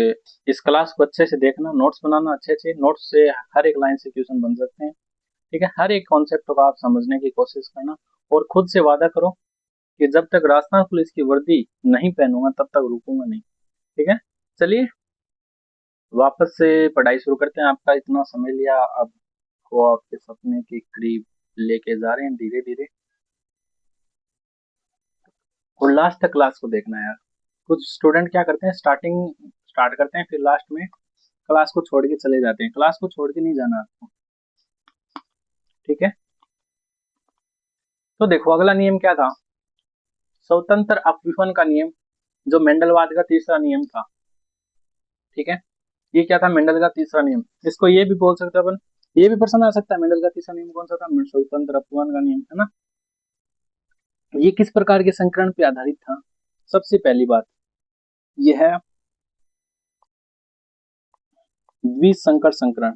इस क्लास को अच्छे से देखना, नोट्स बनाना, अच्छे अच्छे नोट्स से हर एक लाइन से क्वेश्चन बन सकते हैं। ठीक है, हर एक कॉन्सेप्ट को आप समझने की कोशिश करना, और खुद से वादा करो कि जब तक राजस्थान पुलिस की वर्दी नहीं पहनूंगा तब तक रुकूंगा नहीं। ठीक है, चलिए वापस से पढ़ाई शुरू करते हैं। आपका इतना समय लिया, अब को आपके सपने के करीब लेके जा रहे हैं धीरे धीरे, और लास्ट तक क्लास को देखना है यार। कुछ स्टूडेंट क्या करते हैं, स्टार्ट करते हैं, फिर लास्ट में क्लास को छोड़ के चले जाते हैं। क्लास को छोड़ के नहीं जाना आपको। ठीक है, तो देखो अगला नियम क्या था? स्वतंत्र अपव्यूहन का नियम, जो मेंडलवाद का तीसरा नियम था। ठीक है, ये क्या था? मेंडल का तीसरा नियम। इसको ये भी बोल सकते हैं अपन, ये भी प्रश्न आ सकता है, मेंडल का तीसरा नियम कौन सा था? स्वतंत्र अपव्यूहन का नियम, है ना। ये किस प्रकार के संकरण पे आधारित था? सबसे पहली बात यह है द्विसंकर संकरण।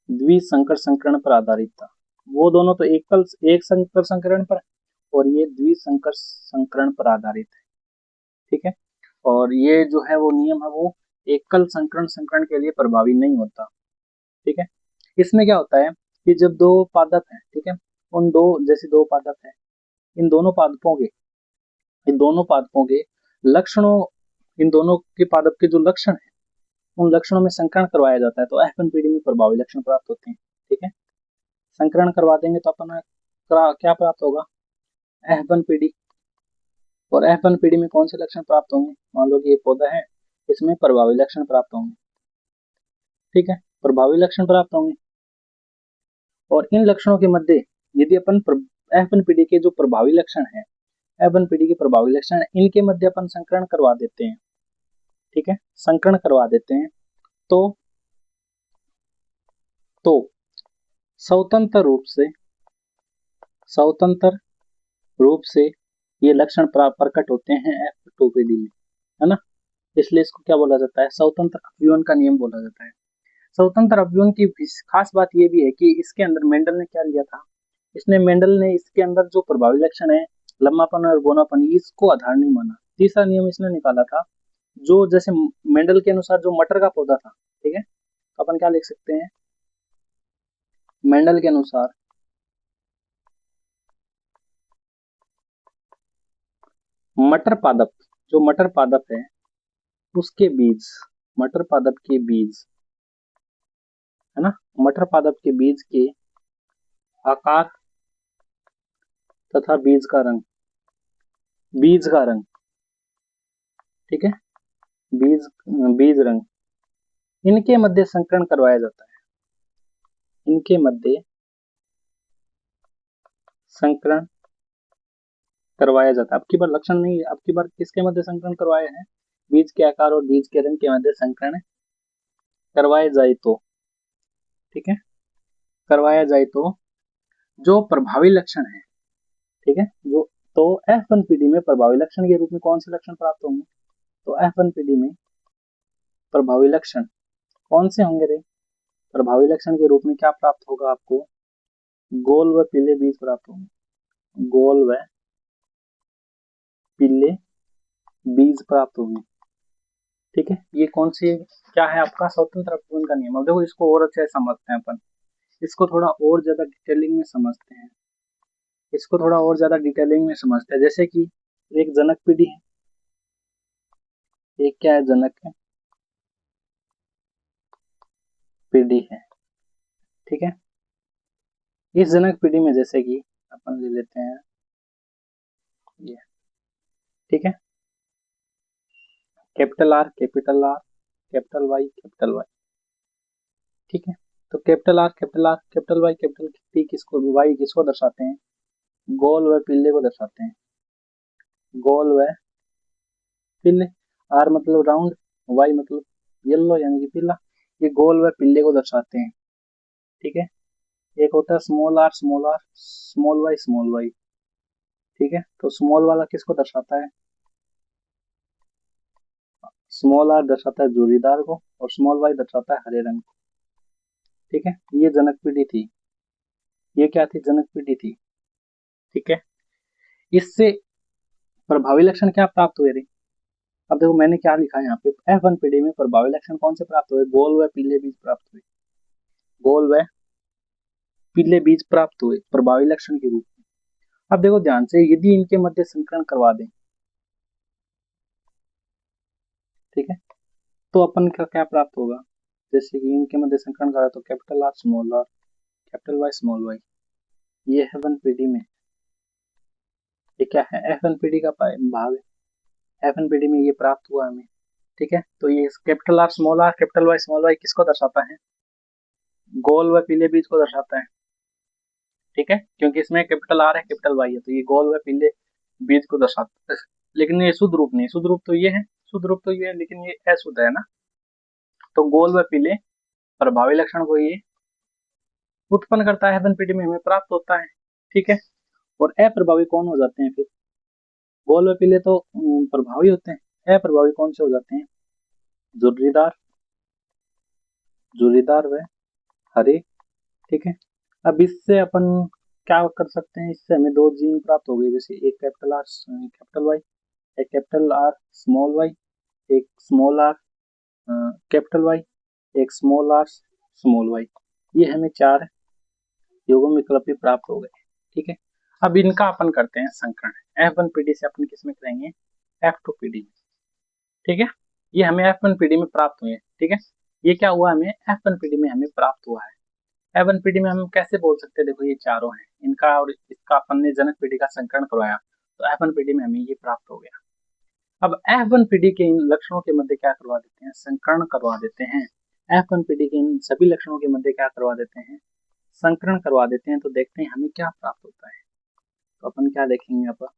द्विसंकर संकरण पर आधारित था। वो दोनों तो एक संकर संकरण पर, और ये द्विसंकर संकरण पर आधारित है। ठीक है, और ये जो है वो नियम है वो एकल संकरण संकरण के लिए प्रभावी नहीं होता। ठीक है, इसमें क्या होता है कि जब दो पादप है, ठीक है, उन दो, जैसे दो पादप है, इन दोनों पादपों के इन दोनों पादपों के लक्षणों, इन दोनों के पादप के जो लक्षण है, उन लक्षणों में संकरण करवाया जाता है, तो एफ1 पीढ़ी में प्रभावी लक्षण प्राप्त होते हैं। ठीक है, संकरण करवा देंगे तो अपन क्या प्राप्त होगा? F1PD। और F1PD में कौन से लक्षण प्राप्त होंगे? मान लो कि ये पौधा है, इसमें प्रभावी लक्षण प्राप्त होंगे। ठीक है, प्रभावी लक्षण प्राप्त होंगे, और इन लक्षणों के मध्य यदि अपन F1PD के जो प्रभावी लक्षण है, F1PD के प्रभावी लक्षण है, इनके मध्य अपन संकरण करवा देते हैं, ठीक है, संकरण करवा देते हैं तो स्वतंत्र रूप से ये लक्षण प्रकट होते हैं F2PD में, है ना। इसलिए इसको क्या बोला जाता है, स्वतंत्र अपव्यूहन का नियम बोला जाता है। स्वतंत्र अपव्यूहन की खास बात यह भी है कि इसके अंदर मेंडल ने क्या लिया था, मेंडल ने इसके अंदर जो प्रभावी लक्षण है लंबापन और बौनापन, इसको आधार नहीं माना। तीसरा नियम इसने निकाला था, जो जैसे मेंडल के अनुसार जो मटर का पौधा था, ठीक है, तो अपन क्या लिख सकते हैं, मेंडल के अनुसार मटर पादप, जो मटर पादप है उसके बीज, मटर पादप के बीज, है ना, मटर पादप के बीज के आकार तथा बीज का रंग, ठीक है, बीज रंग, इनके मध्य संकरण करवाया जाता है, इनके मध्य संकरण करवाया जाता है। अब की बार लक्षण नहीं है, अब की बार किसके मध्य संकरण करवाया है, बीज के आकार और बीज के रंग के मध्य संकरण करवाए जाए तो, ठीक है, करवाया जाए तो जो प्रभावी लक्षण है, ठीक है, जो तो F1PD में प्रभावी लक्षण के रूप में कौन से लक्षण प्राप्त होंगे, तो F1PD में प्रभावी लक्षण कौन से होंगे रे, प्रभावी लक्षण के रूप में क्या प्राप्त होगा आपको, गोल व पीले बीज प्राप्त होंगे, गोल व पीले बीज प्राप्त होंगे, ठीक है। ये कौन सी क्या है आपका स्वतंत्र अपव्यूहन का नियम। अब देखो इसको और अच्छे से समझते हैं अपन, इसको थोड़ा और ज्यादा डिटेलिंग में समझते हैं, इसको थोड़ा और ज्यादा डिटेलिंग में समझते हैं। जैसे कि एक जनक पीढ़ी है, एक क्या है, जनक है पीढ़ी है, ठीक है। इस जनक पीढ़ी में जैसे कि अपन ले लेते हैं ये, ठीक है, कैपिटल आर, कैपिटल वाई, ठीक है। तो capital R, capital Y, capital P किसको, वाई किसको दर्शाते हैं, गोल व पिल्ले को दर्शाते हैं, गोल व पिल्ले, आर मतलब राउंड, वाई मतलब येलो यानी कि पीला, ये गोल व पिल्ले को दर्शाते हैं, ठीक है। एक होता है स्मॉल आर, स्मॉल वाई, ठीक है। तो स्मॉल वाला किसको दर्शाता है, स्मॉल आर दर्शाता है जोड़ीदार को और स्मॉल वाई दर्शाता है हरे रंग को, ठीक है। ये जनक पीढ़ी थी, ये क्या थी, जनक पीढ़ी थी, ठीक है। इससे प्रभावी लक्षण क्या प्राप्त हुए रे, अब देखो मैंने क्या लिखा है यहाँ पे, F1PD में प्रभावी लक्षण कौन से प्राप्त हुए, गोल व पीले बीज प्राप्त हुए, गोल व पीले बीज प्राप्त हुए प्रभावी लक्षण के रूप में। अब देखो ध्यान से, यदि इनके मध्य संकरण करवा दें, ठीक है, तो अपन का क्या प्राप्त होगा, जैसे कि इनके मध्य संकरण करा तो capital R, capital Y, small Y, ये है F1PD में, ये क्या है, F1PD का भाग है, F1PD में ये प्राप्त हुआ हमें, ठीक है। तो ये capital R, capital Y, small Y किसको दर्शाता है, गोल व पीले बीज को दर्शाता है, ठीक है, क्योंकि इसमें कैपिटल आर है, कैपिटल वाई है, तो ये गोल व पीले बीज को दर्शाता है। लेकिन ये शुद्ध रूप नहीं, शुद्ध रूप तो ये है, शुद्ध रूप तो ये है, लेकिन ये अशुद्ध है ना। तो गोल व पीले प्रभावी लक्षण को ये उत्पन्न करता है, F1PD में हमें प्राप्त होता है, ठीक है। और अप्रभावी कौन हो जाते हैं फिर, गोल व पीले तो प्रभावी होते हैं, अप्रभावी कौन से हो जाते हैं, झुर्रीदार, व हरे, ठीक है। अब इससे अपन क्या कर सकते हैं, इससे हमें दो जीन प्राप्त हो गए, जैसे एक कैपिटल आर कैपिटल वाई, एक कैपिटल आर स्मॉल वाई, एक स्मॉल आर कैपिटल वाई, एक स्मॉल आर स्मॉल वाई, ये हमें चार युग्म विकल्प भी प्राप्त हो गए, ठीक है। अब इनका अपन करते हैं संकरण, F1PD से अपन किसमें करेंगे, F2PD में, ठीक है। ये हमें F1PD में प्राप्त हुए, ठीक है, ये क्या हुआ हमें F1PD में हमें प्राप्त हुआ है। F1PD में हम कैसे बोल सकते हैं, देखो ये चारों हैं, इनका और इसका अपन ने जनक पीढ़ी का संकरण करवाया, तो F1PD में हमें ये प्राप्त हो गया। अब F1PD के इन लक्षणों के मध्य क्या करवा देते हैं, संकरण करवा देते हैं, F1PD के इन सभी लक्षणों के मध्य क्या करवा देते हैं, संकरण करवा देते हैं, तो देखते हैं हमें क्या प्राप्त होता है। तो अपन क्या देखेंगे, अब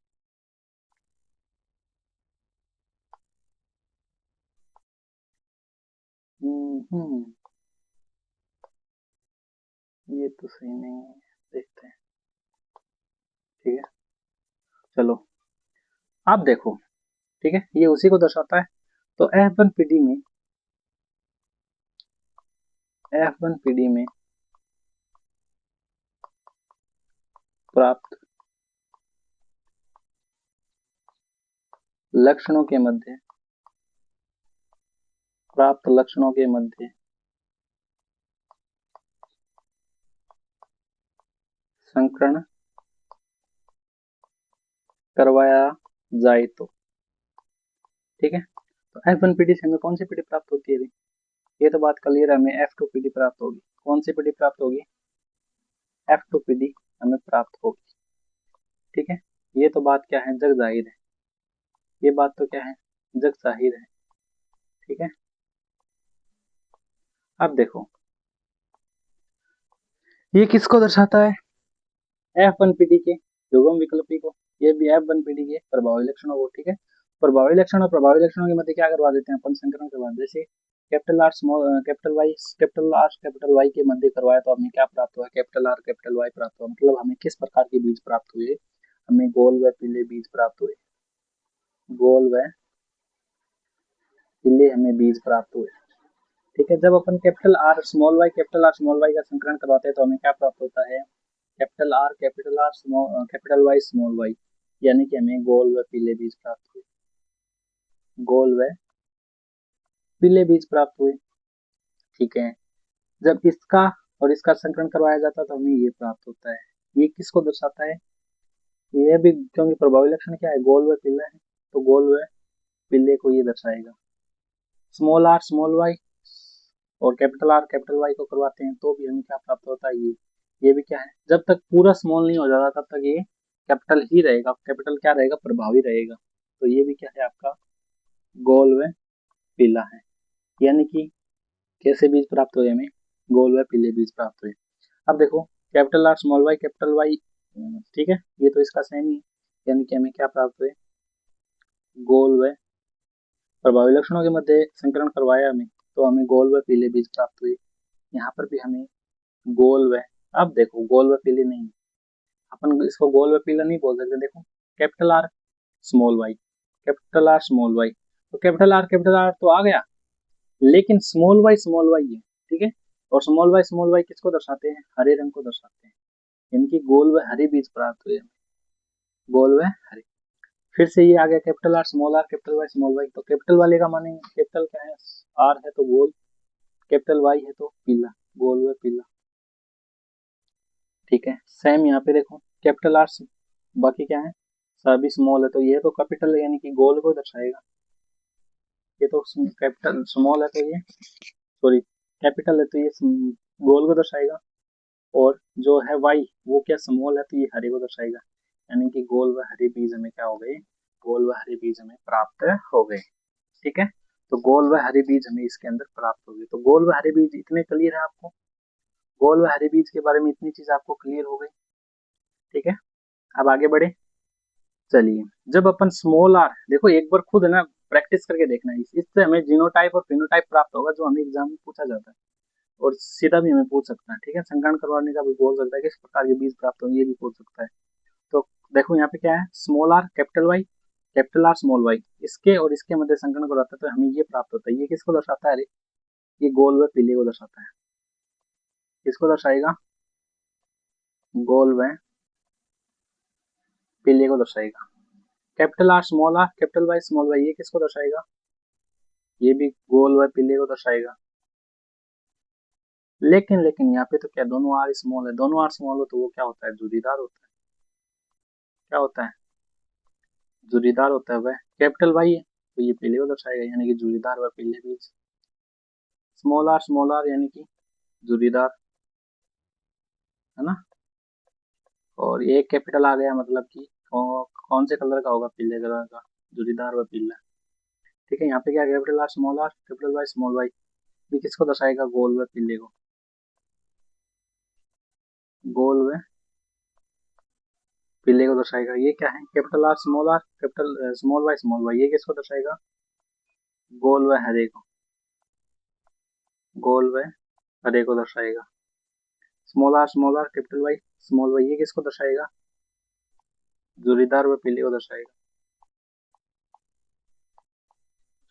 हम्म, ये तो सही नहीं है, देखते हैं। ठीक है, चलो आप देखो। ठीक है, ये उसी को दर्शाता है। तो F1 PD में प्राप्त लक्षणों के मध्य संकरण करवाया जाए तो। ठीक है, तो F1 PD से हमें कौन सी पीढ़ी प्राप्त होती है? ये तो बात क्लियर है, हमें F2 PD प्राप्त होगी। कौन सी पीढ़ी प्राप्त होगी? F2 PD हमें प्राप्त होगी। ठीक है, ये तो बात क्या है, जग जाहिर है। ये बात तो क्या है, जग जाहिर है। ठीक है, अब देखो ये किसको दर्शाता है? F1 PD के युग्म विकल्पी को। ये भी F1 PD के प्रभावी लक्षणों को। ठीक है, प्रभावी लक्षण और प्रभावी लक्षणों के मध्य क्या करवा देते हैं अपन? संकरण करवा देते हैं। जैसे capital R small capital Y के मध्य करवाया तो हमें क्या प्राप्त हुआ? कैपिटल आर कैपिटल वाई प्राप्त हुआ। मतलब हमें किस प्रकार के बीज प्राप्त हुए? हमें गोल व पीले बीज प्राप्त हुए। गोल व पीले हमें बीज प्राप्त हुए। ठीक है, जब अपन कैपिटल आर स्मॉल वाई का संकरण करवाते हैं तो हमें क्या प्राप्त होता है? कैपिटल वाई स्मॉल वाई, यानी कि हमें गोल व पीले बीज प्राप्त हुए। गोल व पीले बीज प्राप्त हुए। ठीक है, जब इसका और इसका संकलन करवाया जाता है तो हमें ये प्राप्त होता है। ये किसको दर्शाता है? ये भी क्योंकि प्रभावी लक्षण क्या है, गोल व पीला है, तो गोल व पीले को ये दर्शाएगा। स्मॉल आर स्मॉल वाई और कैपिटल आर कैपिटल वाई को करवाते हैं तो भी हमें क्या प्राप्त होता है? ये भी क्या है, जब तक पूरा स्मॉल नहीं हो जाता तब तक ये कैपिटल ही रहेगा। कैपिटल क्या रहेगा? प्रभावी रहेगा। तो ये भी क्या है आपका? गोल व पीला है। यानी कि कैसे बीज प्राप्त हुए? हमें गोल व पीले बीज प्राप्त हुए। अब देखो capital R small Y capital Y, ठीक है, ये तो इसका सेम ही है। यानी कि हमें क्या प्राप्त हुए? गोल व प्रभावी लक्षणों के मध्य संकरण करवाया हमें तो हमें गोल व पीले बीज प्राप्त हुए। यहाँ पर भी हमें गोल व, अब देखो गोल व पीले नहीं, अपन इसको गोल व पीला नहीं बोल सकते। देखो capital R small Y, capital R small Y, तो कैपिटल आर तो आ गया, लेकिन स्मॉल वाई है। ठीक है, और स्मॉल वाई किसको दर्शाते हैं? हरे रंग को दर्शाते हैं। इनकी गोल व हरे बीज प्राप्त हुए। गोल व हरे, फिर से ये आ गया R capital Y small Y, तो कैपिटल वाले का माने कैपिटल क्या है? आर है तो गोल, कैपिटल वाई है तो पीला, गोल व पीला। ठीक है, सेम यहाँ पे देखो कैपिटल आर, बाकी क्या है? सभी स्मॉल है तो ये तो कैपिटल है, यानी कि गोल को दर्शाएगा। ये तो कैपिटल स्मॉल है तो ये, सॉरी, कैपिटल है तो ये गोल को दर्शाएगा। और जो है वाई वो क्या स्मॉल है तो ये हरे को दर्शाएगा। यानी कि गोल व हरे बीज हमें क्या हो गए? गोल व हरे बीज हमें प्राप्त हो गए। ठीक है, तो गोल व हरे बीज हमें इसके अंदर प्राप्त हो गए। तो गोल व हरे बीज इतने क्लियर है आपको? गोल व हरे बीज के बारे में इतनी चीज आपको क्लियर हो गई। ठीक है, अब आगे बढ़े। चलिए, जब अपन स्मॉल आर, देखो एक बार खुद है ना प्रैक्टिस करके देखना है, इससे हमें जीनोटाइप और फिनोटाइप प्राप्त होगा जो हमें एग्जाम में पूछा जाता है और सीधा भी हमें पूछ सकता है। ठीक है, संकरण करवाने का भी बोल सकता है, किस प्रकार के बीज प्राप्त होंगे ये भी पूछ सकता है। तो देखो यहाँ पे क्या है, small R capital R small Y, इसके और इसके मध्य संकलन करवाता है तो हमें ये प्राप्त होता है। ये किसको दर्शाता है? ये गोल व पीले को दर्शाता है। किसको दर्शाएगा? गोल व पीले को दर्शाएगा। कैपिटल वाई स्मॉल वाई, ये किसको दर्शाएगा? ये भी गोल व पीले को दर्शाएगा। लेकिन यहाँ पे तो क्या, दोनों आर स्मॉल है, दोनों आर स्मॉल हो तो वो क्या होता है? जुड़ीदार होता है। क्या होता है? जुड़ीदार होता है। वह कैपिटल वाई है तो ये पीले को दर्शाएगा, यानी कि जुड़ीदार व पीले बीज। स्मॉल आर यानी कि जुड़ीदार, है ना। और ये कैपिटल आ गया मतलब कि कौन से कलर का होगा? पीले कलर का, जुड़ीदार व पीला। ठीक है, यहाँ पे क्या, capital R capital Y small Y, ये किसको दर्शाएगा? गोल व पीले को। गोल व पीले को दर्शाएगा। ये क्या है? आर कैपिटल स्मॉल वाई ये किसको दर्शाएगा? गोल व हरे को। गोल व हरे को दर्शाएगा। Small R capital Y, small Y ये किसको दर्शाएगा? जोड़ीदार व पीले को दर्शाएगा।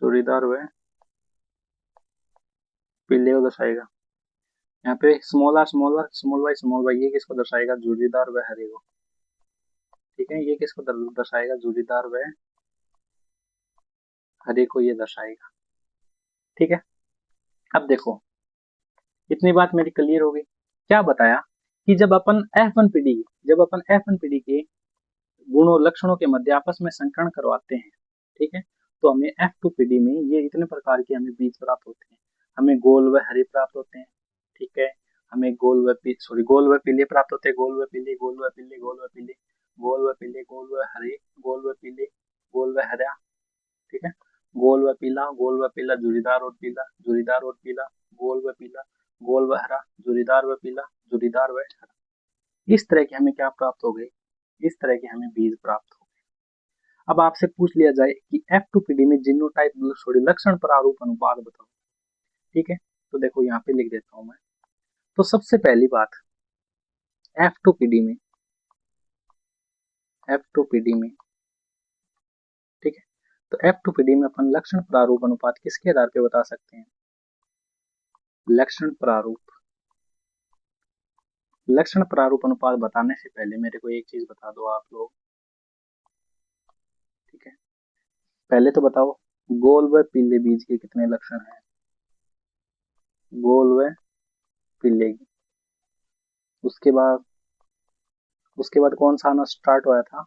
जोड़ीदार व पीले को दर्शाएगा। यहाँ पे स्मॉल वाई ये किसको दर्शाएगा? जोड़ीदार व हरे को। ठीक है, ये किसको दर्शाएगा? जोड़ीदार व हरे को ये दर्शाएगा। ठीक है, अब देखो इतनी बात मेरी क्लियर हो गई। क्या बताया कि जब अपन F1PD के गुणों लक्षणों के मध्य आपस में संकरण करवाते हैं, ठीक है, तो हमें F2PD में ये इतने प्रकार के हमें बीज प्राप्त होते हैं। हमें गोल व हरे प्राप्त होते हैं। ठीक है, हमें गोल व पीले प्राप्त होते हैं। गोल व पीले, गोल व पीले, गोल व पीले, गोल व पीले, गोल व हरे, गोल व पीले, गोल व हरा। ठीक है, गोल व पीला, जुड़ीदार और पीला, जुड़ीदार और पीला, गोल व पीला, गोल व हरा, जुड़ीदार व पीला, जुड़ीदार व हरा। इस तरह के हमें क्या प्राप्त हो गए? इस तरह के हमें बीज प्राप्त हो गए। अब आपसे पूछ लिया जाए कि F2PD में जीनोटाइप सॉरी लक्षण प्रारूप अनुपात बताओ। ठीक है, तो देखो यहाँ पे लिख देता हूं मैं। तो सबसे पहली बात F2PD में ठीक है, तो F2PD में अपन लक्षण प्रारूप अनुपात किसके आधार पे बता सकते हैं? लक्षण प्रारूप अनुपात बताने से पहले मेरे को एक चीज बता दो आप लोग। ठीक है, पहले तो बताओ गोल व पीले बीज के कितने लक्षण हैं? गोल व पीले की। उसके बाद कौन सा आना स्टार्ट हुआ था?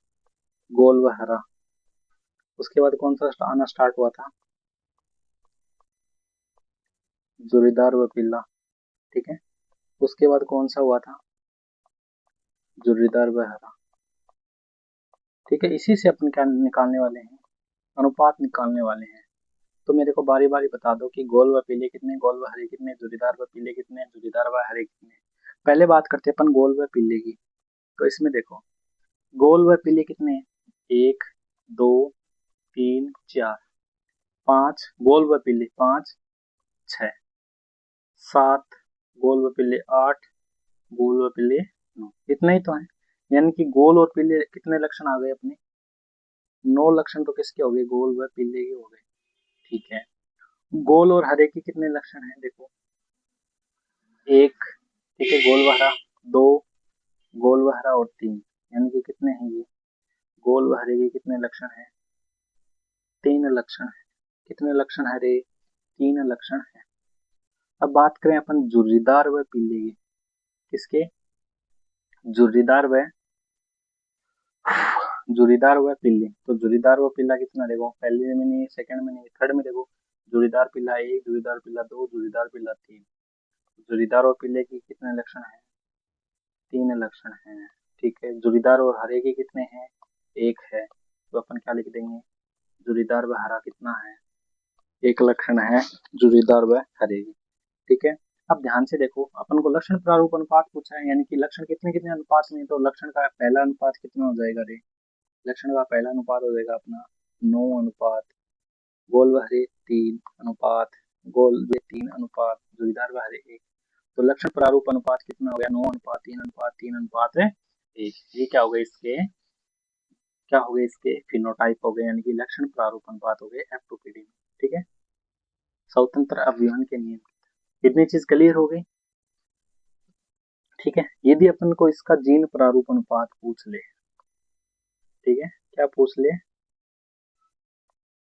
गोल व हरा। उसके बाद कौन सा आना स्टार्ट हुआ था? जोड़ीदार व पीला। ठीक है, उसके बाद कौन सा हुआ था? जोड़ीदार व हरा। ठीक है, इसी से अपन क्या निकालने वाले हैं? अनुपात निकालने वाले हैं। तो मेरे को बारी बारी बता दो कि गोल व पीले कितने, गोल व हरे कितने, जोड़ीदार व पीले कितने, जोड़ीदार व हरे कितने। पहले बात करते हैं अपन गोल व पीले की। तो इसमें देखो गोल व पीले कितने हैं? 1 2 3 4 5 गोल व पीले, 5 6 7 गोल व पीले, 8 गोल व पीले 9। इतना ही तो है। यानी कि गोल और पीले कितने लक्षण आ गए अपने? 9 लक्षण तो किसके हो गए? गोल व पीले के हो गए। ठीक है, गोल और हरे के कितने लक्षण हैं? देखो 1, ठीक है, गोल व हरा, 2 गोल व हरा और 3, यानी कि कितने हैं ये? गोल व हरे के कितने लक्षण हैं? 3 लक्षण है। कितने लक्षण हरे? 3 लक्षण है। अब बात करें अपन जुर्रीदार व पीले की। किसके? जुर्रीदार व पीले। तो जुर्रीदार व पीला कितना? देखो पहले में नहीं, सेकंड में नहीं, थर्ड में देखो जुर्रीदार पीला 1, जुर्रीदार पीला 2, जुर्रीदार पीला 3। जुर्रीदार और पीले की कितने लक्षण है? 3 लक्षण है। ठीक है, जुर्रीदार और हरे के कितने हैं? 1 है। तो अपन क्या लिख देंगे? जुर्रीदार व हरा कितना है? 1 लक्षण है जुर्रीदार व हरे की। ठीक है, अब ध्यान से देखो अपन को लक्षण प्रारूप अनुपात पूछा है, यानी कि लक्षण कितने कितने अनुपात में। तो लक्षण का पहला अनुपात कितना हो जाएगा रे? लक्षण का पहला अनुपात हो जाएगा अपना 9 अनुपात, गोल व हरे 3 अनुपात, गोल व 3 अनुपात, जोड़ीदार व हरे 1। तो लक्षण प्रारूप अनुपात कितना हो गया? 9 अनुपात 3 अनुपात 3 अनुपात 1। ये क्या हो गए इसके? क्या हो गए इसके? फिनोटाइप हो गए, यानी कि लक्षण प्रारूप अनुपात हो गए F2PD में। ठीक है, स्वतंत्र अवयवन के नियम। इतनी चीज क्लियर हो गई। ठीक है, यदि अपन को इसका जीन प्रारूप अनुपात पूछ ले, ठीक है, क्या पूछ ले?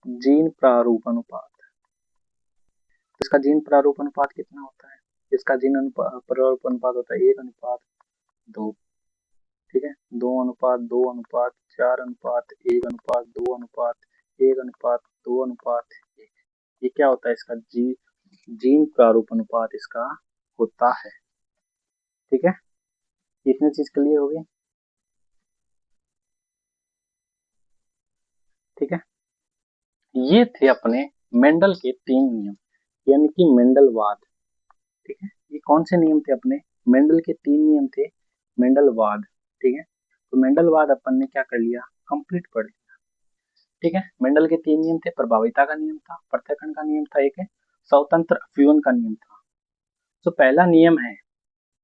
जीन प्रारूप अनुपात। तो इसका जीन प्रारूप अनुपात कितना होता है? इसका जीन प्रारूप अनुपात होता है 1:2। ठीक है, 2:4, 2:1, 2:1, 4:1, 2:1, 1। ये क्या होता है? इसका जीन प्रारूप अनुपात इसका होता है। ठीक है, इतनी चीज क्लियर हो गई। ठीक है, ये थे अपने मेंडल के 3 नियम, यानी कि मेंडलवाद। ठीक है, ये कौन से नियम थे अपने? मेंडल के 3 नियम थे, मेंडलवाद। ठीक है, तो मेंडलवाद अपन ने क्या कर लिया? कंप्लीट पढ़ लिया। ठीक है, मेंडल के 3 नियम थे। प्रभाविता का नियम था, पृथक्करण का नियम था, एक है स्वतंत्र अवयवन का नियम था। जो पहला नियम है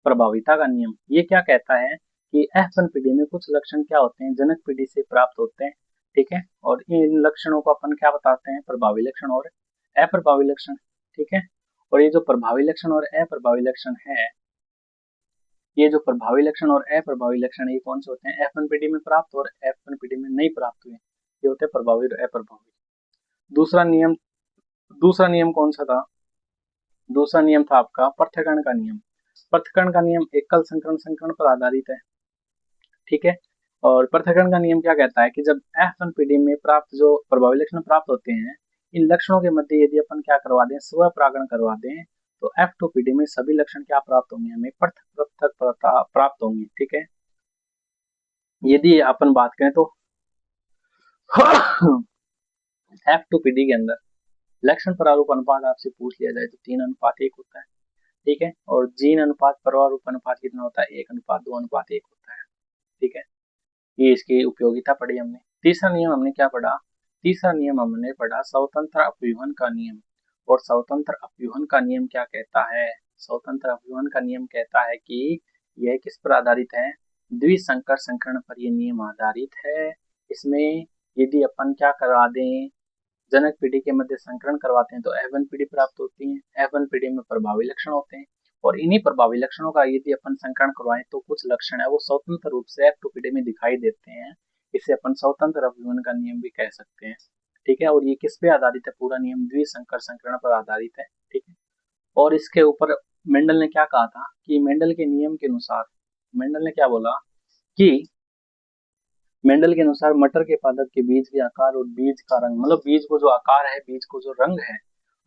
प्रभाविता का नियम, ये क्या कहता है कि F1PD में कुछ लक्षण क्या होते हैं, जनक पीढ़ी से प्राप्त होते हैं, ठीक है। और इन लक्षणों को अपन क्या बताते हैं, प्रभावी लक्षण और अप्रभावी लक्षण, ठीक है। और ये जो प्रभावी लक्षण और अप्रभावी लक्षण है, ये जो प्रभावी लक्षण और अप्रभावी लक्षण ये कौन से होते हैं, F1PD में प्राप्त और F1PD में नहीं प्राप्त हुए, ये होते हैं प्रभावी और अप्रभावी। दूसरा नियम कौन सा था, दूसरा नियम था आपका पृथक्करण का नियम। पृथक्करण का नियम एकल संकरण संकरण पर आधारित है, ठीक है। और पृथक्करण का नियम क्या कहता है कि जब F1PD में प्राप्त जो प्रभावी लक्षण प्राप्त होते हैं, इन लक्षणों के मध्य यदि अपन क्या करवा दें, स्व परागण करवा दें, तो F2PD में सभी लक्षण क्या प्राप्त होंगे, हमें पृथक पृथक प्राप्त होंगे, ठीक है। यदि अपन बात करें तो F2PD के अंदर लक्षण प्रारूप अनुपात आपसे पूछ लिया जाए तो 3:1 होता है, ठीक है। और जीन अनुपात प्रारूप अनुपात कितना होता है, 1:2:1 होता है, ठीक है। ये इसकी उपयोगिता पढ़ी हमने। तीसरा नियम हमने क्या पढ़ा, तीसरा नियम हमने पढ़ा स्वतंत्र अपव्यूहन का नियम। और स्वतंत्र अपव्यूहन का नियम क्या कहता है, स्वतंत्र अपव्यूहन का नियम कहता है कि यह किस पर आधारित है, द्विसंकर संकरण पर यह नियम आधारित है। इसमें यदि अपन क्या करा दें, जनक पीढ़ी के मध्य संकरण करवाते हैं तो F1PD प्राप्त होती है। F1PD में प्रभावी लक्षण होते हैं और इन्हीं प्रभावी लक्षणों का यदि अपन संकरण करवाएं तो कुछ लक्षण है वो स्वतंत्र रूप से F2PD में दिखाई देते हैं। इसे अपन स्वतंत्र अपव्यूहन का नियम भी कह सकते हैं, ठीक है। और ये किस पे आधारित है, पूरा नियम द्विसंकर संकरण पर आधारित है, ठीक है। और इसके ऊपर मेंडल ने क्या कहा था कि मेंडल के नियम के अनुसार, मेंडल ने क्या बोला कि मेंडल के अनुसार मटर के पादप के बीज के आकार और बीज का रंग, मतलब बीज को जो आकार है, बीज को जो रंग है,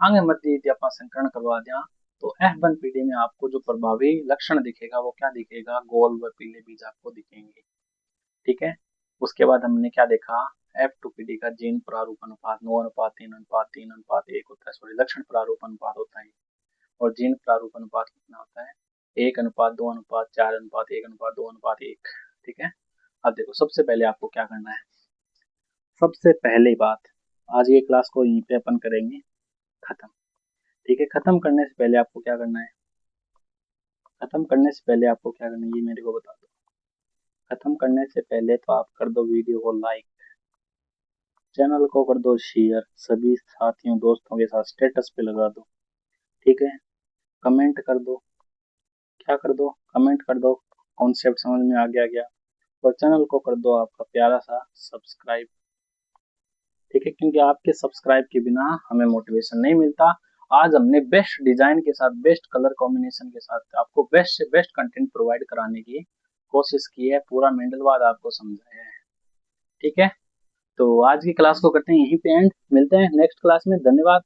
अंग मध्य यदि आप संकरण करवा दें तो F1PD में आपको जो प्रभावी लक्षण दिखेगा वो क्या दिखेगा, गोल व पीले बीज आपको दिखेंगे, ठीक है। उसके बाद हमने क्या देखा, F2PD का जीन प्रारूप अनुपात 9:3:3:1 होता है, सॉरी लक्षण प्रारूप अनुपात होता है। और जीन प्रारूप अनुपात कितना होता है, 1:2:4:1:1:2:1, ठीक है। अब देखो सबसे पहले आपको क्या करना है, सबसे पहली बात, आज ये क्लास को यहीं पे अपन करेंगे खत्म, ठीक है। खत्म करने से पहले आपको क्या करना है, खत्म करने से पहले आपको क्या करना है ये मेरे को बता दो। खत्म करने से पहले तो आप कर दो वीडियो को लाइक, चैनल को कर दो शेयर, सभी साथियों दोस्तों के साथ स्टेटस पे लगा दो, ठीक है। कमेंट कर दो, क्या कर दो, कमेंट कर दो, कॉन्सेप्ट समझ में आ गया क्या। और चैनल को कर दो आपका प्यारा सा सब्सक्राइब, ठीक है, क्योंकि आपके सब्सक्राइब के बिना हमें मोटिवेशन नहीं मिलता। आज हमने बेस्ट डिजाइन के साथ, बेस्ट कलर कॉम्बिनेशन के साथ आपको बेस्ट से बेस्ट कंटेंट प्रोवाइड कराने की कोशिश की है, पूरा मेंडलवाद आपको समझाया है, ठीक है। तो आज की क्लास को करते हैं यहीं पे एंड, मिलते हैं नेक्स्ट क्लास में, धन्यवाद।